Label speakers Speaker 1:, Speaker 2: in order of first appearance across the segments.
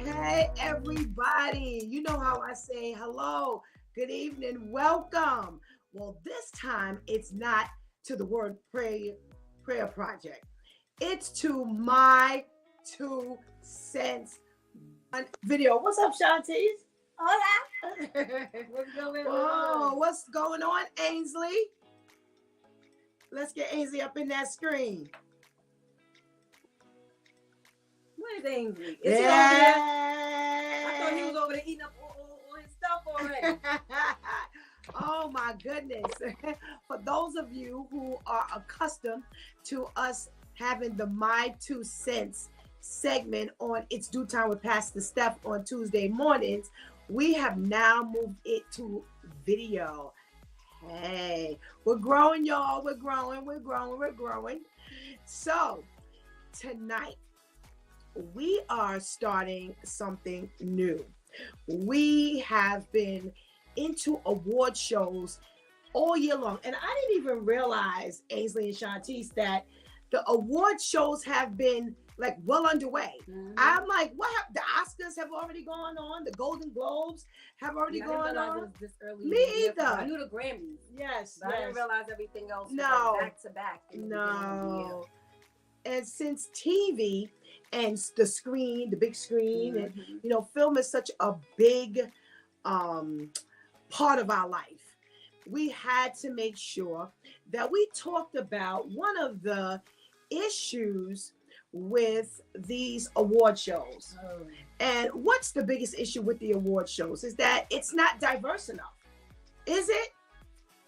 Speaker 1: Hey, everybody. You know how I say hello, good evening, welcome. Well, this time it's not to the word prayer project. It's to my 2 cents video. What's up, Shontyce?
Speaker 2: Hola. What's going
Speaker 1: Oh,
Speaker 2: on?
Speaker 1: what's going on, Ainsley? Let's get Ainsley up in that screen.
Speaker 2: Where's Ainsley? Is he over there? I thought he
Speaker 1: Yeah.
Speaker 2: was over there eating up all his stuff already.
Speaker 1: Oh my goodness. For those of you who are accustomed to us having the My 2 Cents segment on It's Due Time with Pastor Steph on Tuesday mornings, we have now moved it to video. Hey, we're growing, y'all. We're growing. So tonight, we are starting something new. We have been into award shows all year long. And I didn't even realize, Ainsley and Shontyce, that the award shows have been like well underway. Mm-hmm. I'm like, what? The Oscars have already gone on. The Golden Globes have already gone on.
Speaker 2: It was this early.
Speaker 1: Me either.
Speaker 2: I knew the Grammys.
Speaker 1: Yes,
Speaker 2: but I didn't realize everything else was
Speaker 1: no,
Speaker 2: like back to back.
Speaker 1: No. And since TV and the screen, the big screen, mm-hmm. and film is such a big part of our life, we had to make sure that we talked about one of the issues with these award shows. Oh. And what's the biggest issue with the award shows is that it's not diverse enough. Is it?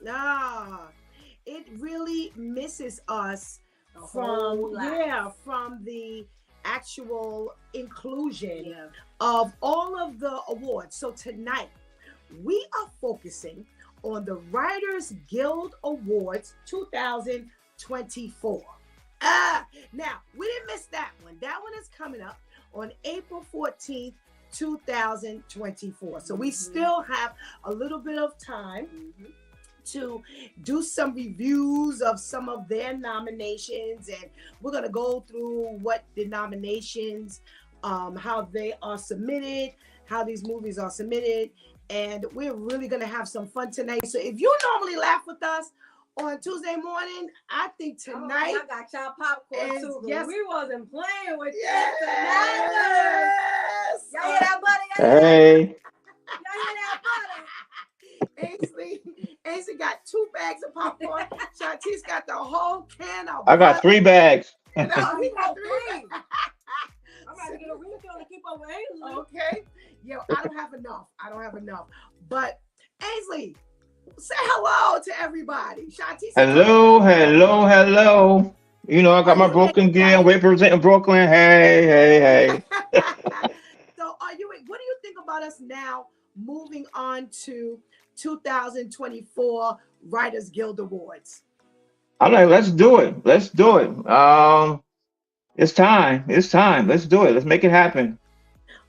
Speaker 1: Nah. It really misses us from the actual inclusion of all of the awards. So tonight we are focusing on the Writers Guild Awards 2024. Now we didn't miss that one. That one is coming up on April 14th, 2024. So we still have a little bit of time to do some reviews of some of their nominations, and we're going to go through what the nominations, how they are submitted, how these movies are submitted, and we're really going to have some fun tonight. So if you normally laugh with us on Tuesday morning, I think tonight
Speaker 2: I got y'all popcorn too.
Speaker 1: Yes,
Speaker 2: we wasn't playing with
Speaker 1: yes.
Speaker 2: Y'all hear that, buddy?
Speaker 3: Hey.
Speaker 2: Y'all hear that, buddy?
Speaker 1: Ainsley got 2 bags of popcorn. Shontyce got the whole can of
Speaker 3: I got 3 bags.
Speaker 1: No, he got 3.
Speaker 2: I'm about to get a refill to keep up with Ainsley.
Speaker 1: Okay. Yo, I don't have enough. But Ainsley, say hello to everybody. Shontyce.
Speaker 3: Hello. You know, I got my broken gear, representing Brooklyn. Hey.
Speaker 1: So what do you think about us now moving on to 2024 Writers Guild Awards?
Speaker 3: I'm like, let's do it. It's time. Let's do it. Let's make it happen.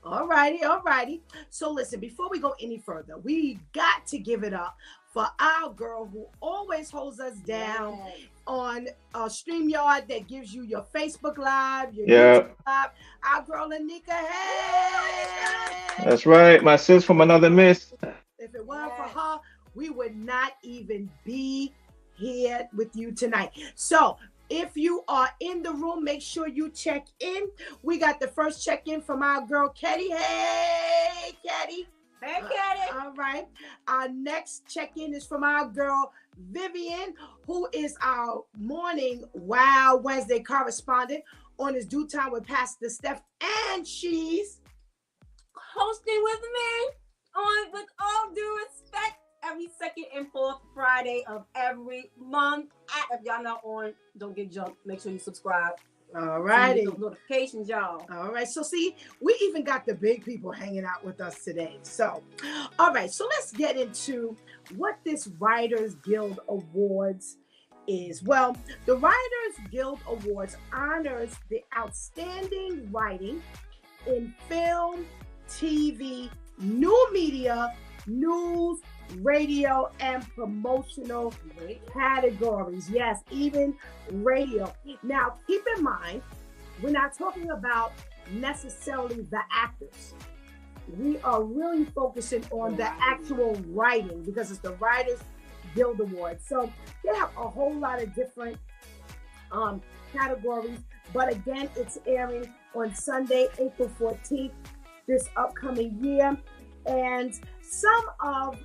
Speaker 1: All righty. So listen, before we go any further, we got to give it up for our girl who always holds us down on StreamYard, that gives you your Facebook Live, your YouTube Live. Our girl Anika, hey!
Speaker 3: That's right, my sis from another miss.
Speaker 1: If it weren't for her, we would not even be here with you tonight. So if you are in the room, make sure you check in. We got the first check-in from our girl, Ketty. Hey, Ketty.
Speaker 2: Hey, Ketty.
Speaker 1: All right. Our next check-in is from our girl, Vivian, who is our morning Wow Wednesday correspondent on It's Due Time with Pastor Steph, and she's
Speaker 2: hosting with me on With All Due Respect every second and fourth Friday of every month. If y'all not on, don't get jumped. Make sure you subscribe.
Speaker 1: All righty.
Speaker 2: Those notifications, y'all.
Speaker 1: All right. So see, we even got the big people hanging out with us today. So, all right. So let's get into what this Writers Guild Awards is. Well, the Writers Guild Awards honors the outstanding writing in film, TV, new media, news, radio, and promotional categories. Yes, even radio. Now, keep in mind, we're not talking about necessarily the actors. We are really focusing on the actual writing because it's the Writers Guild Awards. So they have a whole lot of different categories. But again, it's airing on Sunday, April 14th, this upcoming year. And some of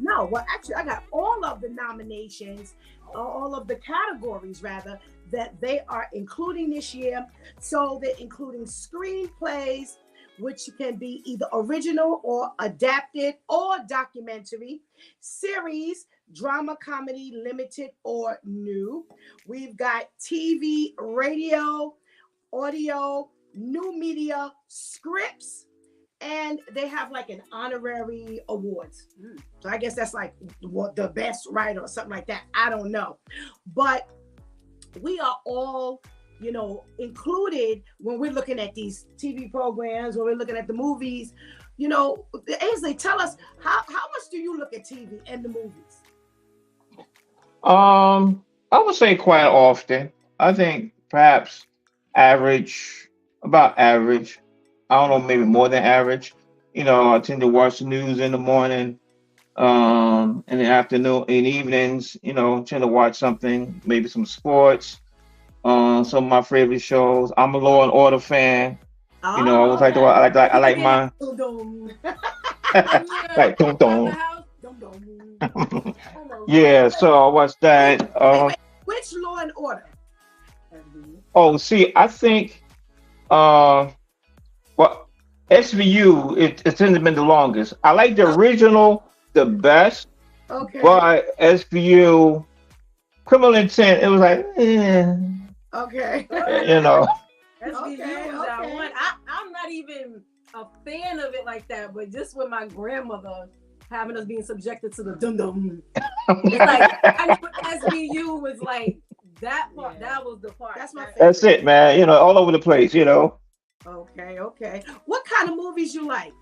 Speaker 1: I got all of the nominations, all of the categories rather, that they are including this year. So they're including screenplays, which can be either original or adapted or documentary, series, drama, comedy, limited or new. We've got TV, radio, audio, new media, scripts, and they have like an honorary awards. So I guess that's like the best writer or something like that. I don't know. But we are all, included when we're looking at these TV programs, when we're looking at the movies. Ainsley, tell us, how much do you look at TV and the movies?
Speaker 3: I would say quite often. I think perhaps about average. I don't know, maybe more than average. I tend to watch the news in the morning, in the afternoon, in evenings. Tend to watch something, maybe some sports. Some of my favorite shows. I'm a Law and Order fan. I always like I like my like dum dum. Yeah, so I watched that.
Speaker 1: Wait. Which Law and Order?
Speaker 3: Oh, see, I think well, SVU it's been the longest. I like the original the best,
Speaker 1: Okay.
Speaker 3: but SVU Criminal Intent, it was like,
Speaker 1: Okay.
Speaker 2: SVU was that one. I'm not even a fan of it like that, but just with my grandmother having us being subjected to the dum dum, it's like I knew SVU was like that part. Yeah. That was the part.
Speaker 1: That's my favorite.
Speaker 3: That's it, man. All over the place.
Speaker 1: Okay. What kind of movies you like?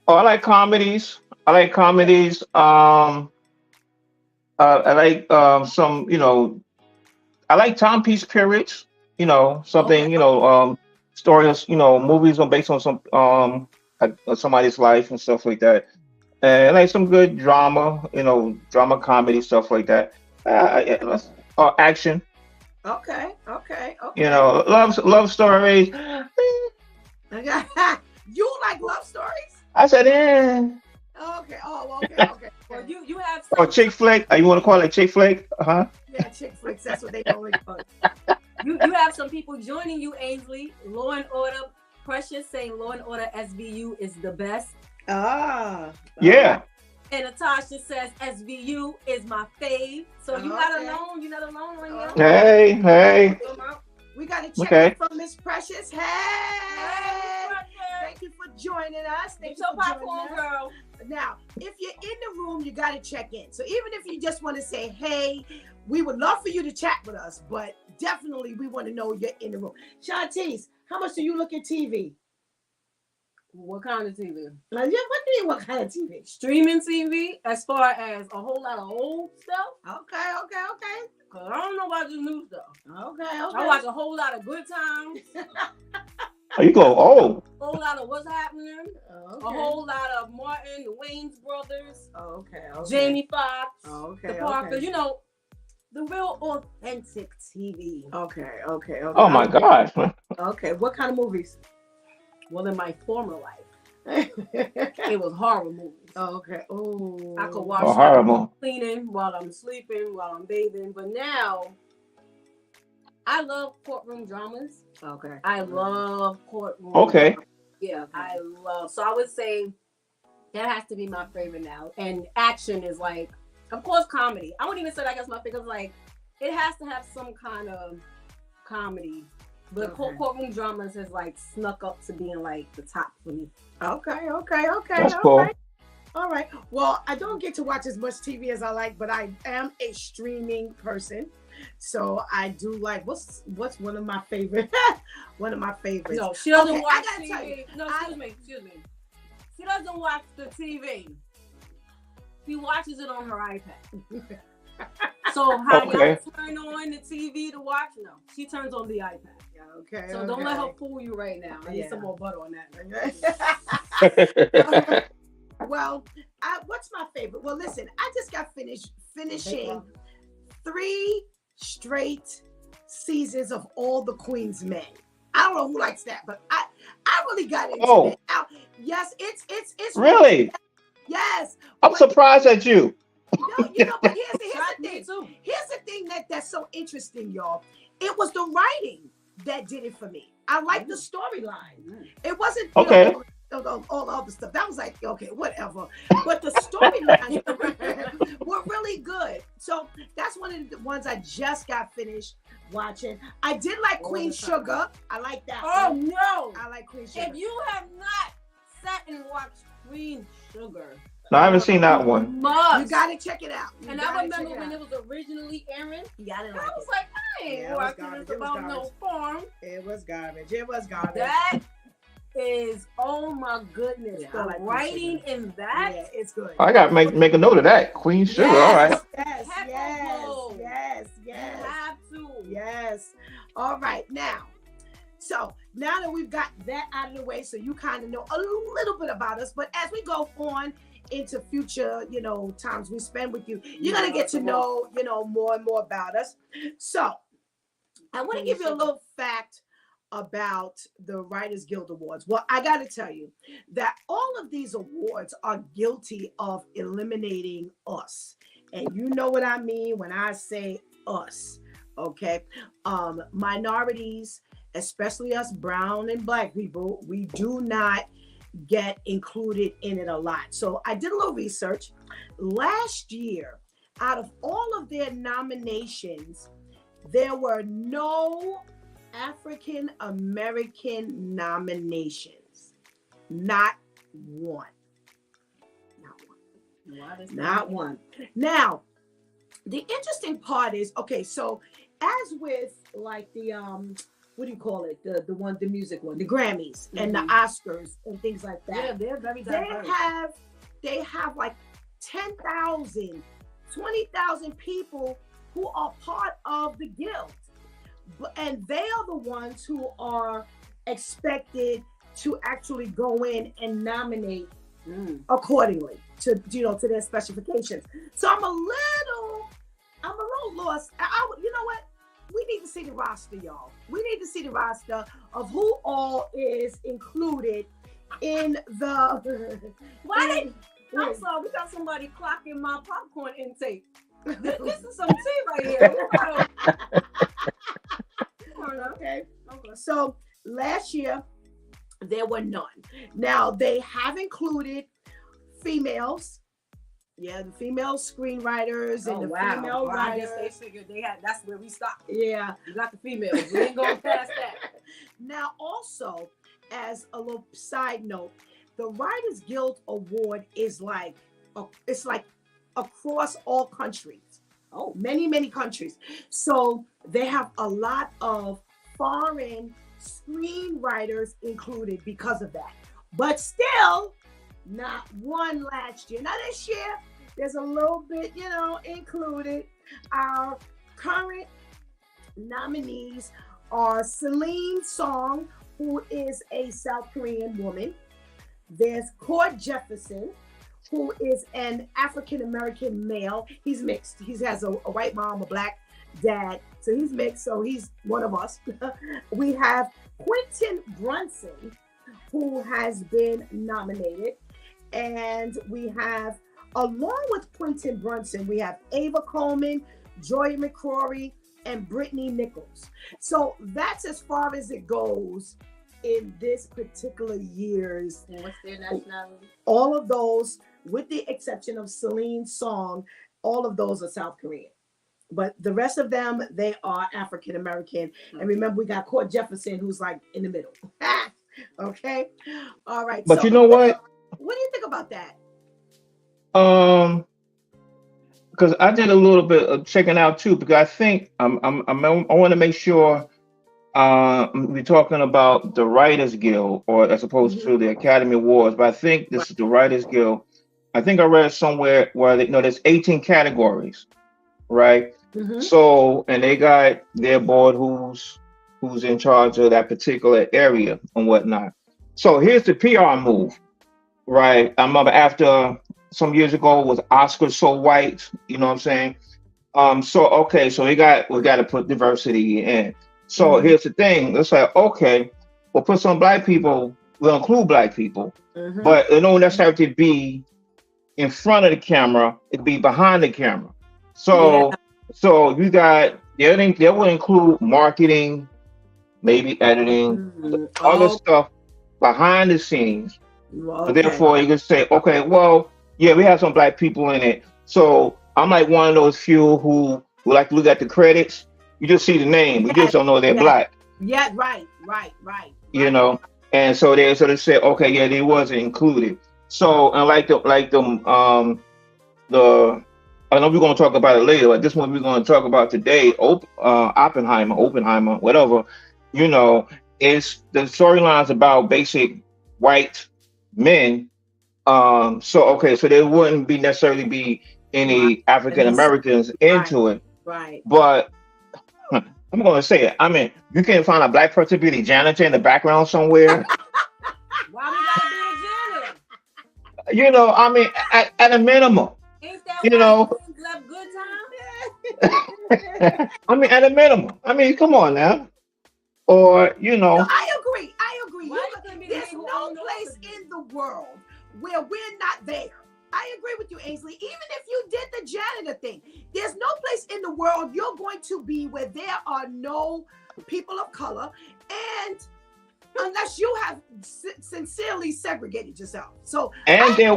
Speaker 3: Oh, I like comedies. I like some, I like timepiece periods, something, stories, movies are based on some somebody's life and stuff like that. And I like some good drama, drama comedy stuff like that. Action.
Speaker 1: Okay.
Speaker 3: Love stories.
Speaker 1: You like love stories?
Speaker 3: I said,
Speaker 1: Okay. Oh, okay.
Speaker 2: Well, you have
Speaker 3: chick flick. You want to call it chick flick?
Speaker 1: Yeah, chick flicks. That's what they normally call it.
Speaker 2: You have some people joining you, Ainsley. Law and Order, Precious saying Law and Order SVU is the best.
Speaker 3: Yeah.
Speaker 2: And Natasha says SVU is my fave. So you're not alone. You're not alone on here.
Speaker 3: Hey.
Speaker 1: We got a check from Miss Precious. Hey. Thank you for joining us.
Speaker 2: Thank you for popcorn, girl.
Speaker 1: Now, if you're in the room, you got to check in. So even if you just want to say, hey, we would love for you to chat with us, but definitely we want to know you're in the room. Shontyce, how much do you look at TV?
Speaker 2: What kind of TV?
Speaker 1: What do you mean, what kind of TV?
Speaker 2: Streaming TV, as far as a whole lot of old stuff.
Speaker 1: Okay.
Speaker 2: Cause I don't know about the new stuff.
Speaker 1: Okay.
Speaker 2: I watch a whole lot of Good Times.
Speaker 3: Oh, you go old.
Speaker 2: A whole lot of What's Happening.
Speaker 1: Okay.
Speaker 2: A whole lot of Martin, the Wayans brothers.
Speaker 1: Okay.
Speaker 2: Jamie Foxx.
Speaker 1: Okay.
Speaker 2: The Parkers. The real authentic TV.
Speaker 1: Okay.
Speaker 3: Oh my gosh.
Speaker 1: Okay. What kind of movies?
Speaker 2: Well, in my former life, it was horror movies.
Speaker 1: Okay. Oh.
Speaker 2: I could watch
Speaker 3: horrible.
Speaker 2: Cleaning while I'm sleeping, while I'm bathing. But now, I love courtroom dramas.
Speaker 1: Okay.
Speaker 2: I love courtroom.
Speaker 3: Okay.
Speaker 2: Dramas. Yeah, I love. So I would say that has to be my favorite now. And action is like, of course, comedy. I wouldn't even say that's my favorite. Like, it has to have some kind of comedy. But courtroom dramas has like snuck up to being like the top for me.
Speaker 1: Okay.
Speaker 3: That's cool.
Speaker 1: All right. Well, I don't get to watch as much TV as I like, but I am a streaming person. So I do like what's one of my favorite one of my favorites.
Speaker 2: No, she doesn't watch
Speaker 1: I gotta
Speaker 2: TV. No, excuse me. She doesn't watch the TV. She watches it on her iPad. So how y'all
Speaker 3: Okay.
Speaker 2: turn on the TV to watch? No, she turns on the iPad.
Speaker 1: Yeah, okay.
Speaker 2: So don't let her fool you right now. I need some more butter on
Speaker 1: that. Well, what's my favorite? Well, listen, I just got finishing 3 straight seasons of All the Queen's Men. I don't know who likes that, but I really got into it. Now, yes, it's
Speaker 3: Really?
Speaker 1: Yes.
Speaker 3: I'm surprised at you.
Speaker 1: No, but here's the thing. Here's the thing that's so interesting, y'all. It was the writing that did it for me. I like the storyline. It wasn't all the other stuff. That was like, okay, whatever. But the storylines were really good. So that's one of the ones I just got finished watching. I did like Queen Sugar. I like that.
Speaker 2: Oh no!
Speaker 1: I like Queen Sugar.
Speaker 2: If you have not sat and watched Queen Sugar,
Speaker 3: No, I haven't seen that one.
Speaker 1: You gotta check it out.
Speaker 2: And I remember when it was originally airing.
Speaker 1: Yeah, I
Speaker 2: was like, I ain't watching this about no farm.
Speaker 1: It was garbage. It was garbage.
Speaker 2: That is, oh my goodness,
Speaker 1: Yeah,
Speaker 2: the
Speaker 1: like
Speaker 2: writing in that.
Speaker 1: Yeah, it's good.
Speaker 3: I got to make a note of that. Queen Sugar. All right.
Speaker 1: Yes.
Speaker 2: You have to.
Speaker 1: Yes. All right. Now that we've got that out of the way, so you kind of know a little bit about us, but as we go on into future, times we spend with you, you're going to get to know, more and more about us. So I want to give you a little fact about the Writers Guild Awards. Well, I got to tell you that all of these awards are guilty of eliminating us. And you know what I mean when I say us, okay? Minorities, especially us brown and black people, we do not get included in it a lot. So I did a little research. Last year, out of all of their nominations, there were no African American nominations. Not one. Not one. Now, the interesting part is, okay, so as with like the what do you call it? The music one, the Grammys and the Oscars and things like that.
Speaker 2: Yeah, they're very diverse.
Speaker 1: They have like 10,000, 20,000 people who are part of the guild. And they are the ones who are expected to actually go in and nominate accordingly to their specifications. So I'm a little lost. You know what? We need to see the roster, y'all. We need to see the roster of who all is included in the.
Speaker 2: I'm sorry, we got somebody clocking my popcorn intake. This is some tea right here.
Speaker 1: Okay. So last year there were none. Now they have included females. Yeah, the female screenwriters and female writers.
Speaker 2: I guess they figured that's where we stopped.
Speaker 1: Yeah.
Speaker 2: You got the females. We ain't going past that.
Speaker 1: Now also, as a little side note, the Writers Guild Award is like across all countries. Oh, many countries. So they have a lot of foreign screenwriters included because of that. But still, not one last year. Now this year, there's a little bit, included. Our current nominees are Celine Song, who is a South Korean woman. There's Cord Jefferson, who is an African-American male. He's mixed. He has a white mom, a black dad. So he's mixed. So he's one of us. We have Quentin Brunson, who has been nominated. And we have, along with Quentin Brunson, we have Ava Coleman, Joy McCrory, and Brittany Nichols. So that's as far as it goes in this particular year's.
Speaker 2: And what's their nationality?
Speaker 1: All of those, with the exception of Celine Song, all of those are South Korean. But the rest of them, they are African American. And remember, we got Cord Jefferson, who's like in the middle. Okay? All right.
Speaker 3: But you know what?
Speaker 1: What do you think about that?
Speaker 3: Because I did a little bit of checking out too, because I think I want to make sure we're talking about the Writers Guild, or as opposed to the Academy Awards. But I think this is the Writers Guild. I think I read somewhere where there's 18 categories, right?
Speaker 2: Mm-hmm.
Speaker 3: So, and they got their board who's in charge of that particular area and whatnot. So here's the PR move, right? I remember after some years ago was Oscar So White, you know what I'm saying? So okay, so we got to put diversity in. So
Speaker 2: Mm-hmm.
Speaker 3: here's the thing. Let's say, okay, we'll put some black people, we'll include black people,
Speaker 2: Mm-hmm.
Speaker 3: but it don't necessarily be in front of the camera, it'd be behind the camera.
Speaker 2: Yeah.
Speaker 3: So you got they will include marketing, maybe editing,
Speaker 2: Mm-hmm.
Speaker 3: other
Speaker 2: Oh,
Speaker 3: stuff behind the scenes. So
Speaker 2: okay.
Speaker 3: therefore you can say, okay, well, yeah, we have some black people in it. So I'm like one of those few who like to look at the credits. You just see the name, you just
Speaker 1: Yes,
Speaker 3: don't know they're
Speaker 1: yes,
Speaker 3: black,
Speaker 1: yeah, right, right, right,
Speaker 3: you
Speaker 1: right.
Speaker 3: know. And so they say, okay, yeah, they wasn't included. So and the I know we're going to talk about it later, but this one we're going to talk about today. Oppenheimer, whatever. You know, it's the storylines about basic white men. So okay, so there wouldn't be necessarily be
Speaker 1: Right.
Speaker 3: any
Speaker 1: And
Speaker 3: African
Speaker 1: this,
Speaker 3: Americans
Speaker 1: right,
Speaker 3: into it,
Speaker 1: right.
Speaker 3: but I'm going to say it. I mean, you can find a black person be the janitor in the background somewhere.
Speaker 2: Why we gotta be a janitor?
Speaker 3: You know, I mean, at a minimum,
Speaker 2: Ain't that
Speaker 3: you
Speaker 2: why
Speaker 3: know.
Speaker 2: things left good time?
Speaker 3: I mean, at a minimum. I mean, come on now. Or, you
Speaker 1: No,
Speaker 3: know,
Speaker 1: I agree. I agree.
Speaker 2: Why you couldn't be the
Speaker 1: There's
Speaker 2: nigga who
Speaker 1: no
Speaker 2: owned the
Speaker 1: place
Speaker 2: office?
Speaker 1: in the world where we're not there. I agree with you, Ainsley. Even if you did the janitor thing, there's no place in the world you're going to be where there are no people of color, and unless you have sincerely segregated yourself. So
Speaker 3: and
Speaker 1: I
Speaker 3: there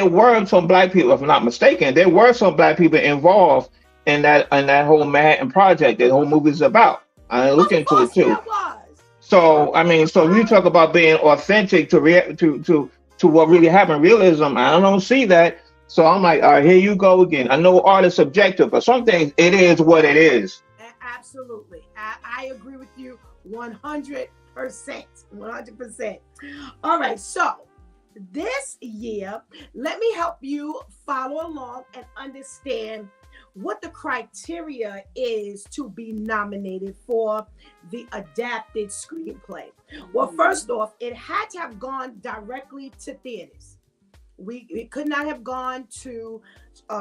Speaker 3: were some black people, if I'm not mistaken, there were some black people involved in that whole Manhattan Project that the whole movie's about. I look
Speaker 1: Of
Speaker 3: into it
Speaker 1: course
Speaker 3: too.
Speaker 1: there was.
Speaker 3: So I mean, so you talk about being authentic to react to what really happened, realism. I don't see that. So I'm like, all right, here you go again. I know art is subjective, but some things it is what it is.
Speaker 1: Absolutely. I agree with you 100%. 100%. All right. So this year, let me help you follow along and understand what the criteria is to be nominated for the adapted screenplay. Well, first off, it had to have gone directly to theaters. It could not have gone to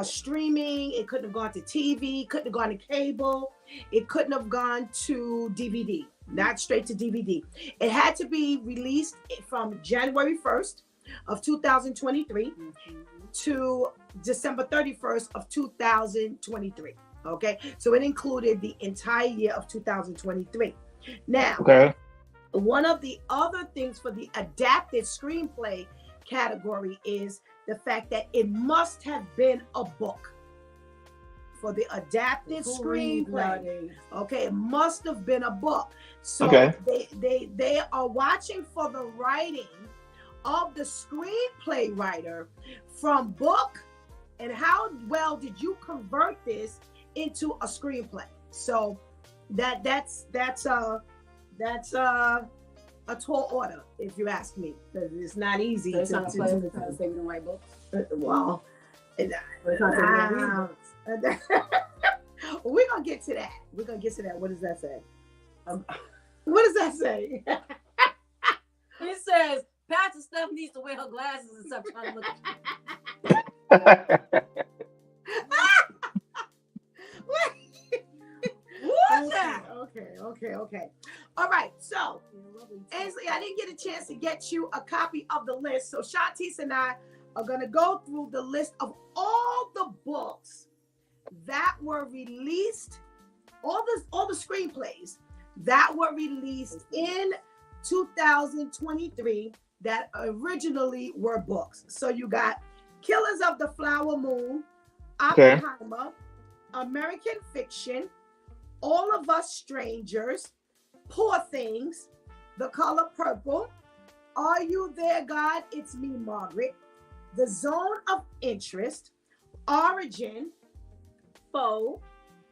Speaker 1: streaming. It couldn't have gone to TV. Couldn't have gone to cable. It couldn't have gone to DVD. Not straight to DVD. It had to be released from January 1st of 2023 to December 31st of 2023. Okay, so it included the entire year of 2023. Now,
Speaker 3: Okay.
Speaker 1: one of the other things for the adapted screenplay category is the fact that it must have been a book for the adapted screenplay. Okay, it must have been a book. So
Speaker 3: Okay.
Speaker 1: they are watching for the writing of the screenplay writer from book, and how well did you convert this into a screenplay. So that's a tall order, if you ask me, because it's not easy
Speaker 2: It's
Speaker 1: to
Speaker 2: not
Speaker 1: do.
Speaker 2: to say we don't write books.
Speaker 1: Well,
Speaker 2: It's not that we don't read books.
Speaker 1: we're gonna get to that. We're gonna get to that. What does that say? What does that say?
Speaker 2: It says Pastor Steph needs to wear her glasses and stuff trying to look at you. What's that?
Speaker 1: Okay. All right. So, Ainsley, I didn't get a chance to get you a copy of the list. So, Shontyce and I are going to go through the list of all the books that were released, all the screenplays that were released in 2023 that originally were books. So, you got Killers of the Flower Moon,
Speaker 3: Okay.
Speaker 1: Oppenheimer, American Fiction, All of Us Strangers, Poor Things, The Color Purple, Are You There, God? It's Me, Margaret, The Zone of Interest, Origin,
Speaker 2: Foe,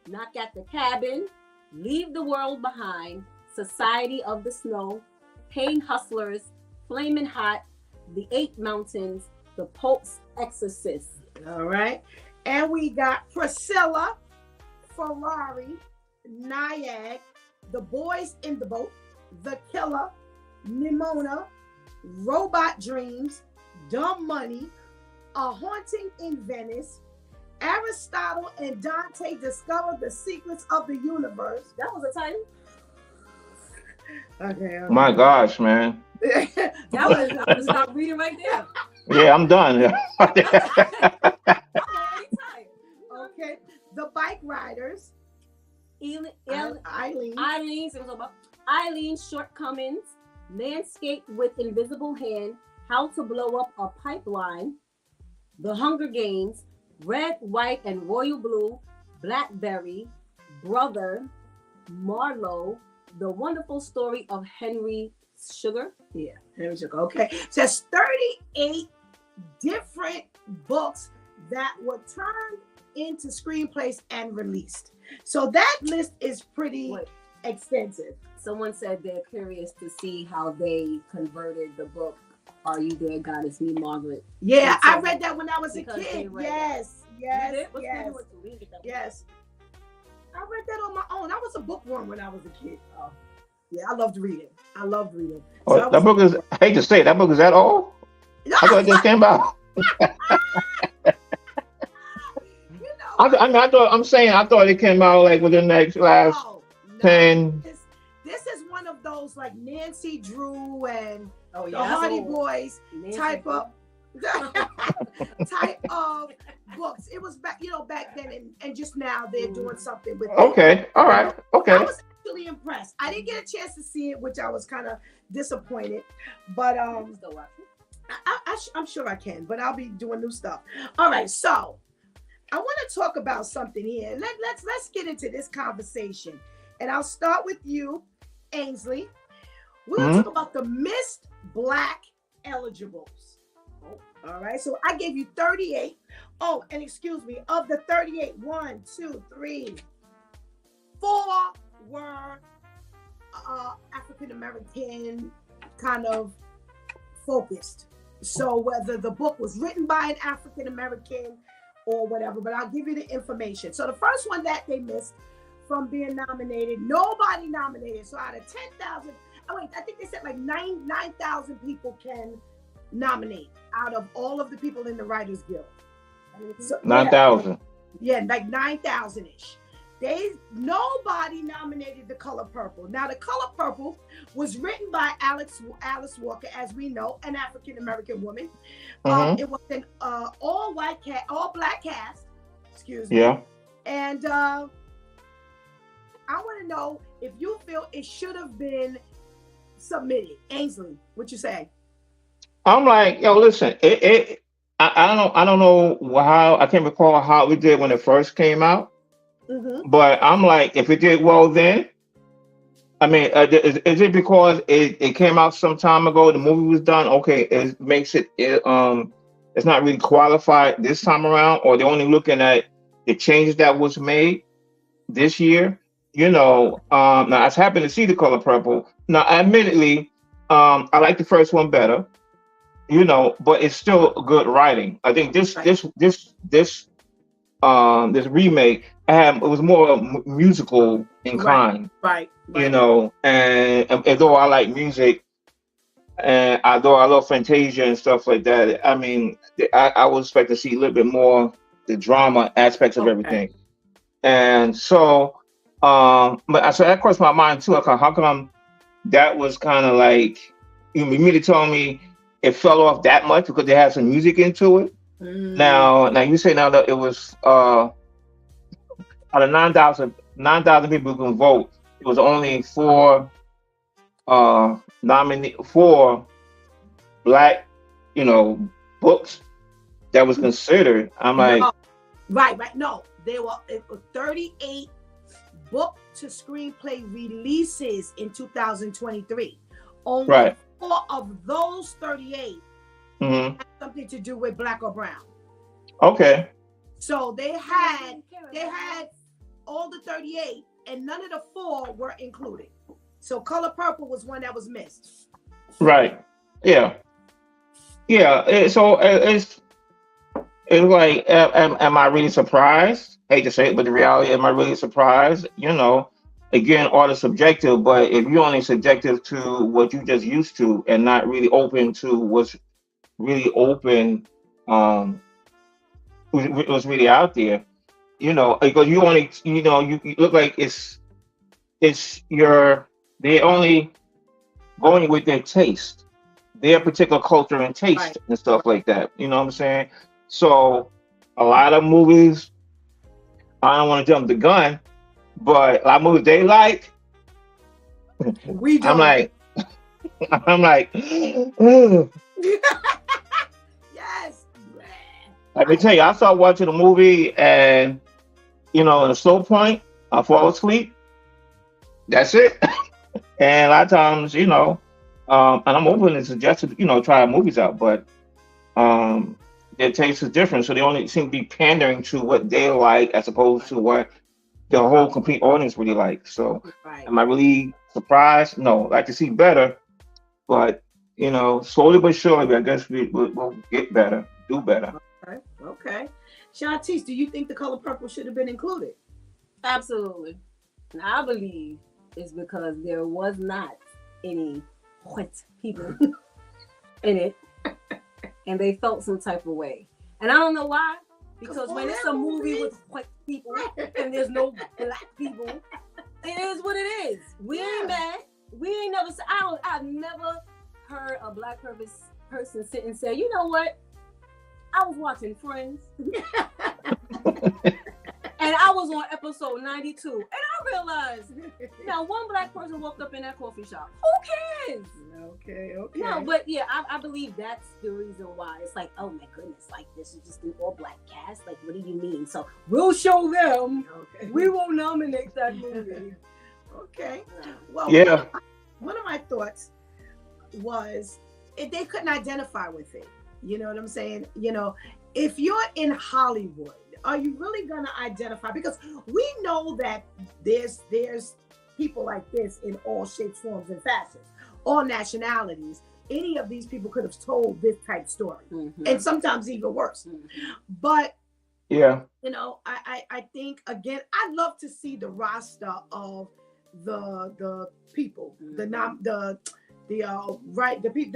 Speaker 2: Knock at the Cabin, Leave the World Behind, Society of the Snow, Pain Hustlers, Flamin' Hot, The Eight Mountains, The Pope's Exorcist.
Speaker 1: all right? And we got Priscilla, Ferrari, Nyack, The Boys in the Boat, The Killer, Nimona, Robot Dreams, Dumb Money, A Haunting in Venice, Aristotle and Dante Discover the Secrets of the Universe.
Speaker 2: That was a title.
Speaker 1: Okay.
Speaker 3: My gosh, man.
Speaker 2: That was, I'm gonna stop reading right there.
Speaker 3: Yeah, I'm done.
Speaker 2: I'm already tired.
Speaker 1: Okay. The Bike Riders. Eileen.
Speaker 2: Eileen's, it was about Eileen's Shortcomings, Landscape with Invisible Hand, How to Blow Up a Pipeline, The Hunger Games, Red, White, and Royal Blue, Blackberry, Brother, Marlowe, The Wonderful Story of Henry Sugar.
Speaker 1: Yeah, Henry Sugar. Okay. So there's 38 different books that were turned into screenplays and released. So that list is pretty extensive.
Speaker 2: Someone said they're curious to see how they converted the book Are You There, Goddess, Me, Margaret.
Speaker 1: Yeah, I read that when I was a
Speaker 2: Because
Speaker 1: kid.
Speaker 2: they read
Speaker 1: Yes,
Speaker 2: Yes.
Speaker 1: yes. I read that on my own. I was a bookworm when I was a kid. Yeah, I loved reading.
Speaker 3: Oh, that book is, I hate to say it, that book is that old? I thought it just came out. I thought it came out like within the next last 10.
Speaker 1: This is one of those like Nancy Drew and
Speaker 2: Oh,
Speaker 1: the
Speaker 2: yeah.
Speaker 1: Hardy Boys
Speaker 2: Nancy
Speaker 1: type
Speaker 2: Drew.
Speaker 1: of type of books. It was back then, and just now they're doing something with it.
Speaker 3: Okay, all right, okay.
Speaker 1: I was actually impressed. I didn't get a chance to see it, which I was kind of disappointed. But
Speaker 2: Still watching.
Speaker 1: I'm sure I can, but I'll be doing new stuff. All right, so I want to talk about something here. Let's get into this conversation, and I'll start with you, Ainsley. We're gonna talk about the missed Black eligibles. All right, so I gave you 38. Oh, and excuse me, of the 38, 1, 2, 3, 4 were African American kind of focused. So whether the book was written by an African American or whatever, but I'll give you the information. So the first one that they missed from being nominated, nobody nominated. So out of 10,000, I think they said like 9,000 people can nominate out of all of the people in the Writers Guild. So,
Speaker 3: 9,000.
Speaker 1: Yeah, like 9,000-ish. Nobody nominated The Color Purple. Now, The Color Purple was written by Alice Walker, as we know, an African American woman. It was an all black cast. Excuse me.
Speaker 3: Yeah.
Speaker 1: And I want to know if you feel it should have been submitted. Ainsley, what you say?
Speaker 3: I'm like, yo, listen, I don't know how, I can't recall how we did when it first came out, but I'm like, if it did well then, I mean, is it because it came out some time ago, the movie was done, okay, it makes it's not really qualified this time around, or they're only looking at the changes that was made this year, now I was happy to see The Color Purple. Now, admittedly, I like the first one better. But it's still good writing. I think this remake it was more musical inclined.
Speaker 1: Right.
Speaker 3: And although I like music, and although I love Fantasia and stuff like that, I mean, I would expect to see a little bit more the drama aspects of everything. And so, but that crossed my mind too. How come that was kind of like, you immediately told me it fell off that much because they had some music into it. Now you say now that it was out of 9,000 people who can vote, it was only 4 black, books that was considered. I'm like,
Speaker 1: right. No, it was 38 book to screenplay releases in 2023. Only 4 of those 38 had something to do with black or brown.
Speaker 3: Okay.
Speaker 1: So they had all the 38, and none of the 4 were included. So Color Purple was one that was missed. Right.
Speaker 3: Yeah. So it's it's like, am I really surprised? Hate to say it, but the reality, am I really surprised? Again, all is subjective, but if you're only subjective to what you just used to and not really open to what's really open, um, what's really out there, because you only, you look like it's they're only going with their taste, their particular culture and
Speaker 1: Right.
Speaker 3: taste and stuff like that. You know what I'm saying? So a lot of movies, I don't want to jump the gun, but a lot of movies they like,
Speaker 1: We
Speaker 3: I'm
Speaker 1: don't.
Speaker 3: like, I'm like, "Ugh."
Speaker 1: Yes.
Speaker 3: Let me tell you, I started watching a movie and in a slow point, I fall asleep. That's it. And a lot of times, and I'm open to suggest, try movies out, but um, their taste is different. So they only seem to be pandering to what they like as opposed to what the whole complete audience really likes. So
Speaker 1: Right.
Speaker 3: am I really surprised? No, I like to see better, but slowly but surely, I guess we'll get better, do better.
Speaker 1: Okay. Okay. Shontyce, do you think The Color Purple should have been included?
Speaker 2: Absolutely. And I believe it's because there was not any white people in it, and they felt some type of way. And I don't know why. Because when it's a movie with white people and there's no black people, it is what it is. We ain't mad. We ain't never said. I've never heard a black person sit and say, you know what? I was watching Friends, and I was on episode 92, and I realized now one black person walked up in that coffee shop. Who cares?
Speaker 1: Okay.
Speaker 2: No, but yeah, I believe that's the reason why. It's like, oh my goodness, like this is just an all black cast. Like, what do you mean? So we'll show them.
Speaker 1: Okay.
Speaker 2: We will nominate that movie.
Speaker 1: Okay. Well,
Speaker 3: Yeah.
Speaker 1: one of my thoughts was if they couldn't identify with it. You know what I'm saying? If you're in Hollywood, are you really gonna identify? Because we know that there's people like this in all shapes, forms, and fashions, all nationalities. Any of these people could have told this type story, and sometimes even worse. But
Speaker 3: Yeah.
Speaker 1: I think again, I'd love to see the roster of the people, the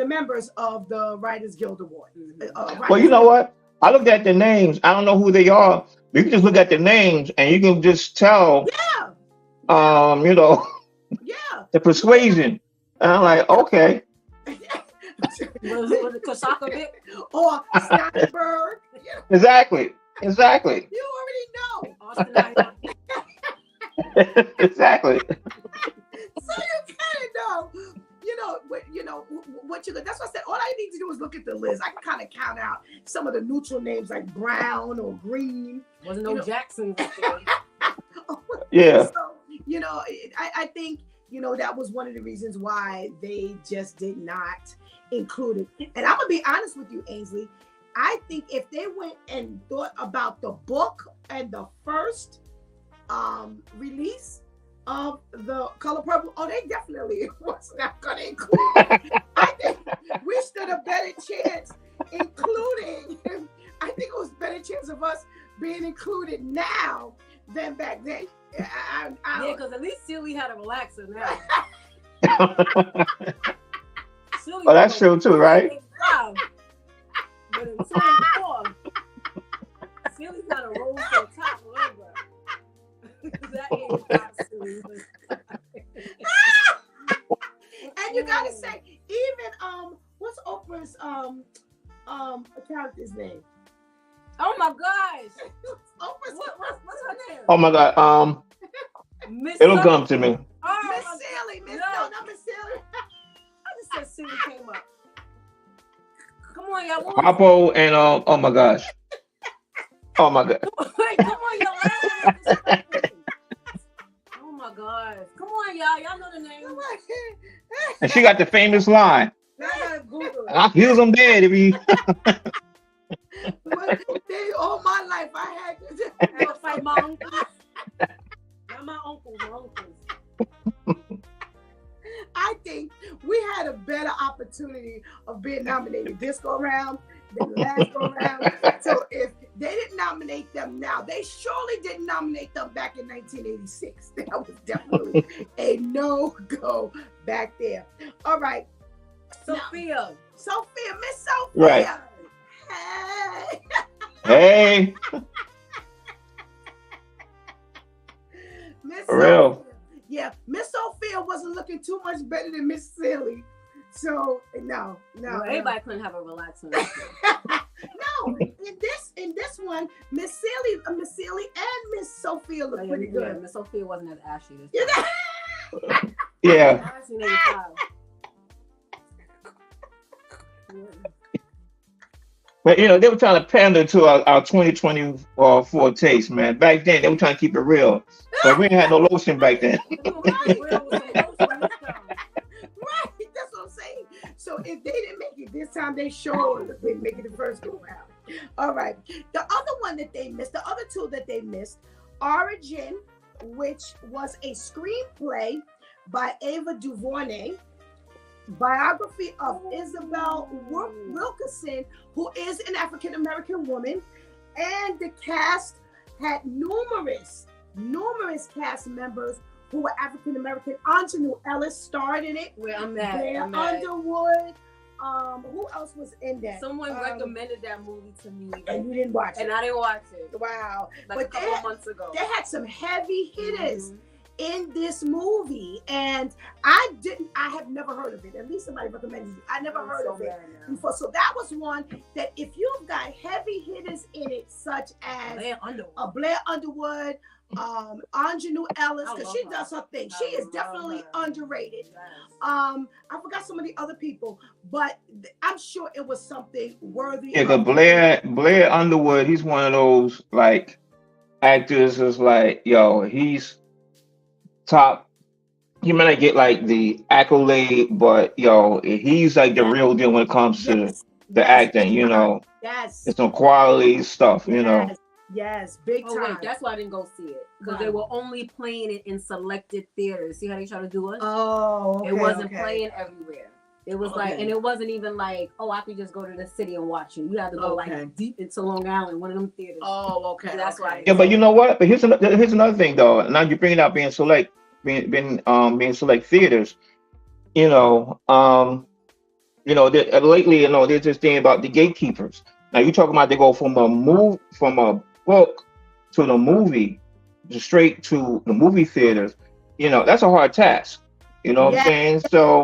Speaker 1: members of the Writers Guild Award.
Speaker 3: Well, you know what? I looked at the names. I don't know who they are. You can just look at the names and you can just tell.
Speaker 1: Yeah. Yeah.
Speaker 3: The persuasion. And I'm like, okay.
Speaker 2: Was it Kosaka
Speaker 1: Or Steinberg.
Speaker 3: Exactly.
Speaker 1: You already know.
Speaker 3: Exactly.
Speaker 1: So you kind of know, what you. That's what I said. All I need to do is look at the list. I can kind of count out some of the neutral names like Brown or Green.
Speaker 2: Wasn't no Jacksons up there.
Speaker 3: Yeah.
Speaker 1: So, I think that was one of the reasons why they just did not include it. And I'm gonna be honest with you, Ainsley. I think if they went and thought about the book and the first release of The Color Purple, they definitely was not going to include it. I think we stood a better chance including, I think it was a better chance of us being included now than back then.
Speaker 2: Yeah, because at least Silly had a relaxer now.
Speaker 3: Oh, that's true too, right?
Speaker 2: But in 74, Silly's got a roll to the top, remember? That ain't not Silly.
Speaker 1: And you gotta say, even what's Oprah's character's name?
Speaker 2: Oh my gosh!
Speaker 1: Oprah's
Speaker 2: What's her name?
Speaker 3: Oh my God.
Speaker 2: Miss
Speaker 3: It'll
Speaker 2: Silly.
Speaker 3: come to me.
Speaker 2: Oh,
Speaker 1: Miss Silly. No, not Miss Silly.
Speaker 2: I just said Silly came up. Come on, y'all.
Speaker 3: Harpo and oh my gosh. Oh my God.
Speaker 2: Wait, come on, y'all. Oh my God. Come on, y'all. Y'all know the name.
Speaker 3: And she got the famous line.
Speaker 2: I gotta Google it.
Speaker 3: I heals them dead if he.
Speaker 1: All my life I had to
Speaker 2: I had to fight my uncles. Not my uncles, my uncles.
Speaker 1: I think we we had a better opportunity of being nominated this go round than the last go round. So if they didn't nominate them now, they surely didn't nominate them back in 1986. That was definitely a no-go back there. All right.
Speaker 2: Sophia,
Speaker 1: Miss Sophia.
Speaker 3: Right.
Speaker 1: Hey.
Speaker 3: Hey,
Speaker 1: Miss
Speaker 3: for real.
Speaker 1: Sophia. Yeah, Miss Sophia wasn't looking too much better than Miss Silly. So no.
Speaker 2: everybody couldn't have a relaxing.
Speaker 1: No, in this one, Miss Silly and Miss Sophia look pretty good.
Speaker 2: Miss Sophia wasn't as ashy this time.
Speaker 3: Yeah.
Speaker 2: 1985.
Speaker 3: But you know, they were trying to pander to our 2024 taste, man. Back then, they were trying to keep it real. But we didn't have no lotion back then.
Speaker 1: Right, that's what I'm saying. So if they didn't make it this time, they sure didn't make it the first go round. All right. The other one that they missed, the other two that they missed, Origin, which was a screenplay by Ava DuVernay, biography of Isabel Wilkerson, who is an African-American woman, and the cast had numerous cast members who were African-American. Ingenue Ellis starred in it.
Speaker 2: Where I'm at.
Speaker 1: Blair Underwood. Who else was in that?
Speaker 2: Someone recommended that movie to me.
Speaker 1: And you didn't watch it.
Speaker 2: And I didn't watch it.
Speaker 1: Wow.
Speaker 2: Like
Speaker 1: but
Speaker 2: a couple of months ago.
Speaker 1: They had some heavy hitters in this movie, and I have never heard of it. At least somebody recommended it. I never heard of it before. So that was one that if you've got heavy hitters in it, such as Blair Underwood, Ingenue Ellis, because she does her thing. She is definitely underrated. I forgot some of the other people, but I'm sure it was something worthy.
Speaker 3: Yeah, because Blair Underwood, he's one of those like actors is like, yo, he's top. He might not get like the accolade, but yo, he's like the real deal when it comes to the acting, you know.
Speaker 1: Yes.
Speaker 3: It's some quality stuff, you know.
Speaker 1: Yes, big time.
Speaker 2: Wait, that's why I didn't go see it. Because they were only playing it in selected theaters. See how they try to do it?
Speaker 1: Oh, okay,
Speaker 2: it wasn't playing everywhere. It was like, and it wasn't even like, oh, I could just go to the city and watch it. You had to go like deep into Long Island, one of them theaters.
Speaker 1: Oh, okay.
Speaker 2: So that's why.
Speaker 3: Yeah, but you know what? But here's another thing though. Now you bring it out being select theaters. Lately, there's this thing about the gatekeepers. Now you talking about they go from a book to the movie, just straight to the movie theaters. That's a hard task. You know what I'm saying? So.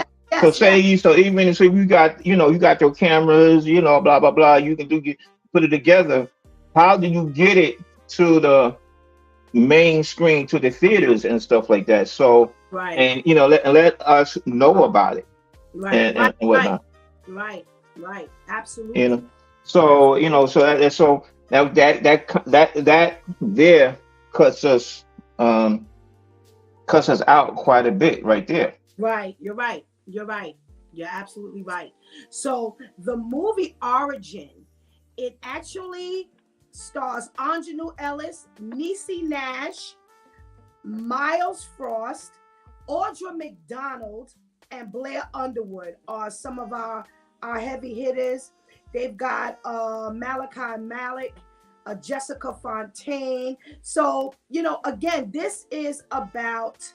Speaker 3: So even if you got your cameras, blah blah blah, you can put it together. How do you get it to the main screen, to the theaters and stuff like that? So and let us know about it, and whatnot.
Speaker 1: Right, absolutely.
Speaker 3: So that there cuts us out quite a bit right there.
Speaker 1: Right, you're right. You're absolutely right. So the movie Origin, it actually stars Ingenue Ellis, Niecy Nash, Miles Frost, Audra McDonald, and Blair Underwood are some of our heavy hitters. They've got Malachi Malik, Jessica Fontaine. So, again, this is about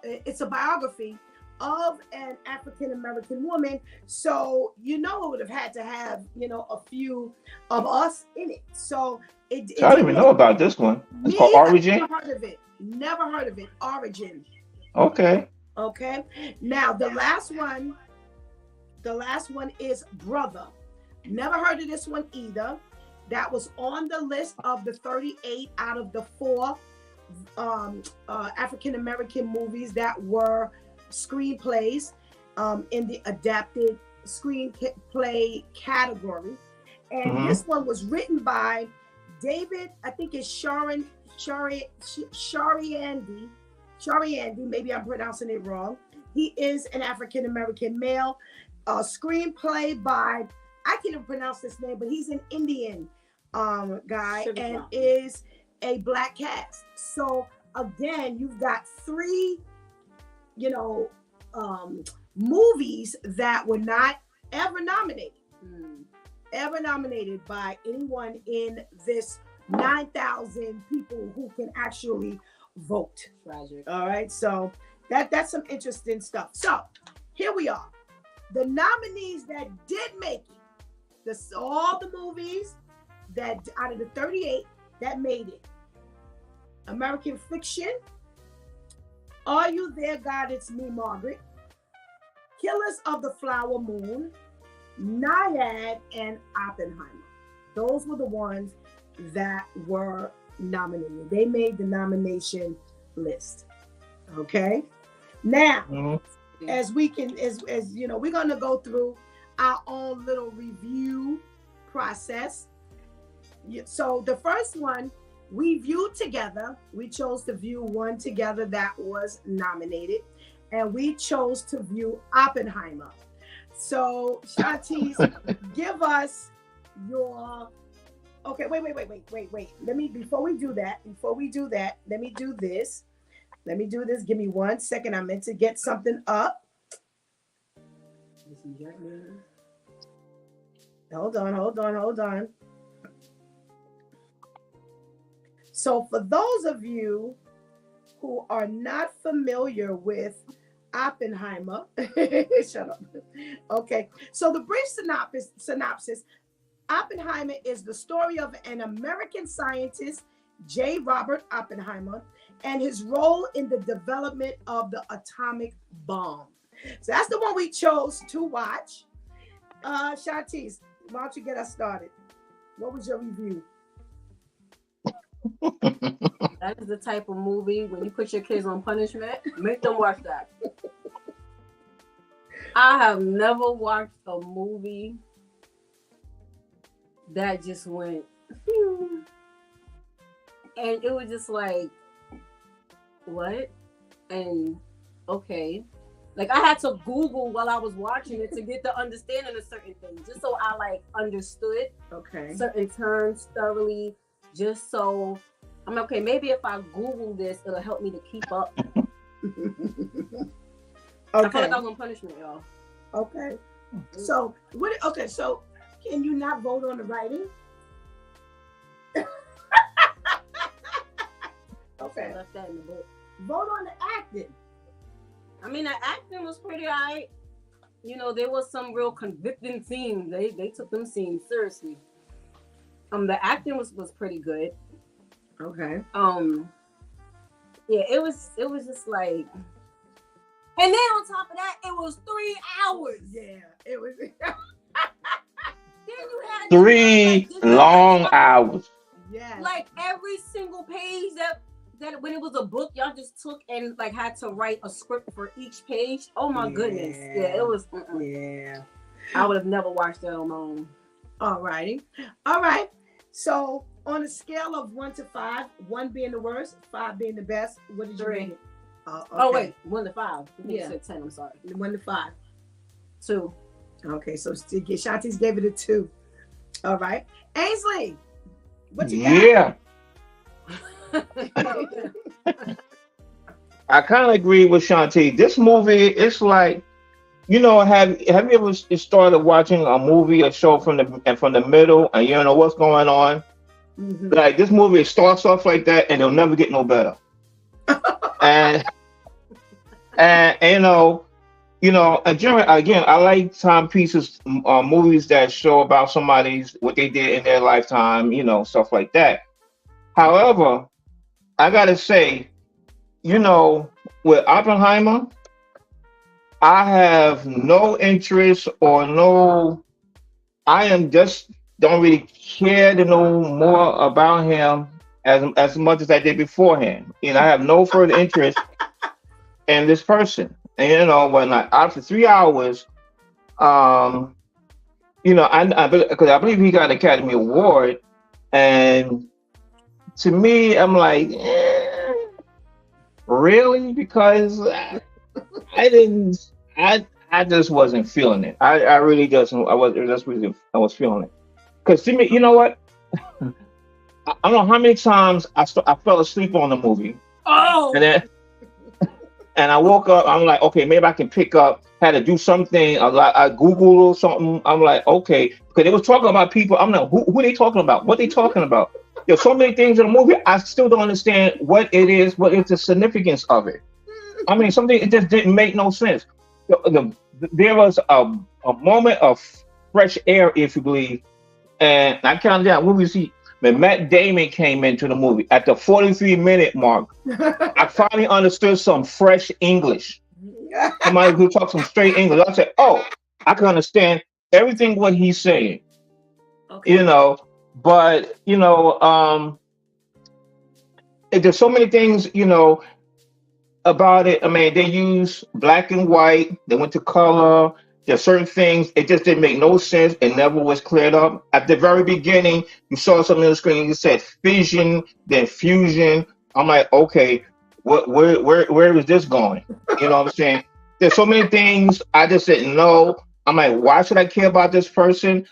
Speaker 1: it's a biography of an African-American woman. So, it would have had to have, a few of us in it. So I
Speaker 3: don't even know about this one. It's called Origin?
Speaker 1: Never heard of it. Origin.
Speaker 3: Okay.
Speaker 1: Now the last one is Brother. Never heard of this one either. That was on the list of the 38 out of the 4 African-American movies that were screenplays in the adapted screenplay category. And this one was written by David, I think it's Shariandi, maybe I'm pronouncing it wrong. He is an African-American male. Screenplay by, I can't even pronounce this name, but he's an Indian guy and is a Black cast. So again, you've got 3 movies that were not ever nominated.
Speaker 2: Hmm.
Speaker 1: Ever nominated by anyone in this 9,000 people who can actually vote.
Speaker 2: Tragic.
Speaker 1: All right, so that's some interesting stuff. So here we are. The nominees that did make it, all the movies that out of the 38 that made it: American Fiction, Are You There, God? It's Me, Margaret, Killers of the Flower Moon, Nyad, and Oppenheimer. Those were the ones that were nominated. They made the nomination list. Okay. Now, as we can, as you know, we're gonna go through our own little review process. So the first one we viewed together. We chose to view one together that was nominated, and we chose to view Oppenheimer. So, Shontyce, give us your. Okay, wait. Before we do that, let me do this. Give me 1 second. I meant to get something up. Hold on. So, for those of you who are not familiar with Oppenheimer, shut up. Okay, so the brief synopsis: Oppenheimer is the story of an American scientist, J. Robert Oppenheimer, and his role in the development of the atomic bomb. So that's the one we chose to watch. Shontyce, why don't you get us started? What was your review?
Speaker 2: That is the type of movie when you put your kids on punishment, make them watch that. I have never watched a movie that just went, phew. And it was just like, what? And okay. Like I had to Google while I was watching it to get the understanding of certain things, just so I like understood certain terms thoroughly, just so I'm okay. Maybe if I Google this, it'll help me to keep up. I feel like I was on punishment, y'all.
Speaker 1: Okay. So what? Okay. So can you not vote on the writing? Okay.
Speaker 2: I left that in the book.
Speaker 1: Vote on the acting.
Speaker 2: I mean, the acting was pretty alright. You know, there was some real convicting scenes. They took them scenes seriously. The acting was pretty good.
Speaker 1: Okay.
Speaker 2: Yeah, it was just like, and then on top of that, it was 3 hours.
Speaker 1: Yeah, it was.
Speaker 2: Then you had
Speaker 3: 3 long hours.
Speaker 1: Yeah.
Speaker 2: Like every single page that when it was a book, y'all just took and like had to write a script for each page. Oh my goodness. Yeah, it was.
Speaker 1: Yeah.
Speaker 2: I would have never watched that on my own.
Speaker 1: All righty. All right. So on a scale of 1 to 5, 1 being the worst, 5 being the best, what did you
Speaker 2: 3.
Speaker 1: rate it? Okay.
Speaker 2: Oh wait, 1 to 5. You
Speaker 1: Yeah.
Speaker 2: said 10. I'm sorry.
Speaker 1: 1 to 5.
Speaker 2: 2.
Speaker 1: Okay, so Shontyce gave it a 2. All right. Ainsley, what you got?
Speaker 3: Yeah. I kind of agree with Shontyce. This movie, it's like, you know, have you ever started watching a movie or show from the middle and you don't know what's going on?
Speaker 1: Mm-hmm.
Speaker 3: Like this movie, it starts off like that and it'll never get no better. and you know, and generally, again, I like timepieces, movies that show about somebody's what they did in their lifetime, you know, stuff like that. However, I gotta say, you know, with Oppenheimer, I have no interest or no. I am just don't really care to know more about him as much as I did beforehand. You know, I have no further interest in this person. And you know, when after 3 hours, you know, because I believe he got an Academy Award, and to me, I'm like, really? Because I just wasn't feeling it. I really just I was feeling it. Because to me, you know what? I don't know how many times I fell asleep on the movie.
Speaker 2: Oh.
Speaker 3: And then And I woke up. I'm like, okay, maybe I can pick up. Had to do something. I Googled or something. I'm like, okay, because they was talking about people. I'm like, who are they talking about? What they talking about? There's so many things in the movie. I still don't understand what it is. What is the significance of it? I mean, something it just didn't make no sense. There was a moment of fresh air, if you believe, and I counted down. When we see when Matt Damon came into the movie at the 43-minute mark, I finally understood some fresh English. Somebody who talks some straight English. I said, "Oh, I can understand everything what he's saying."
Speaker 1: Okay.
Speaker 3: You know, but there's so many things about it. I mean, they use black and white. They went to color. There's certain things. It just didn't make no sense. It never was cleared up. At the very beginning, you saw something on the screen. You said fission, then fusion. I'm like, okay, where is this going? You know what I'm saying? There's so many things I just didn't know. I'm like, why should I care about this person?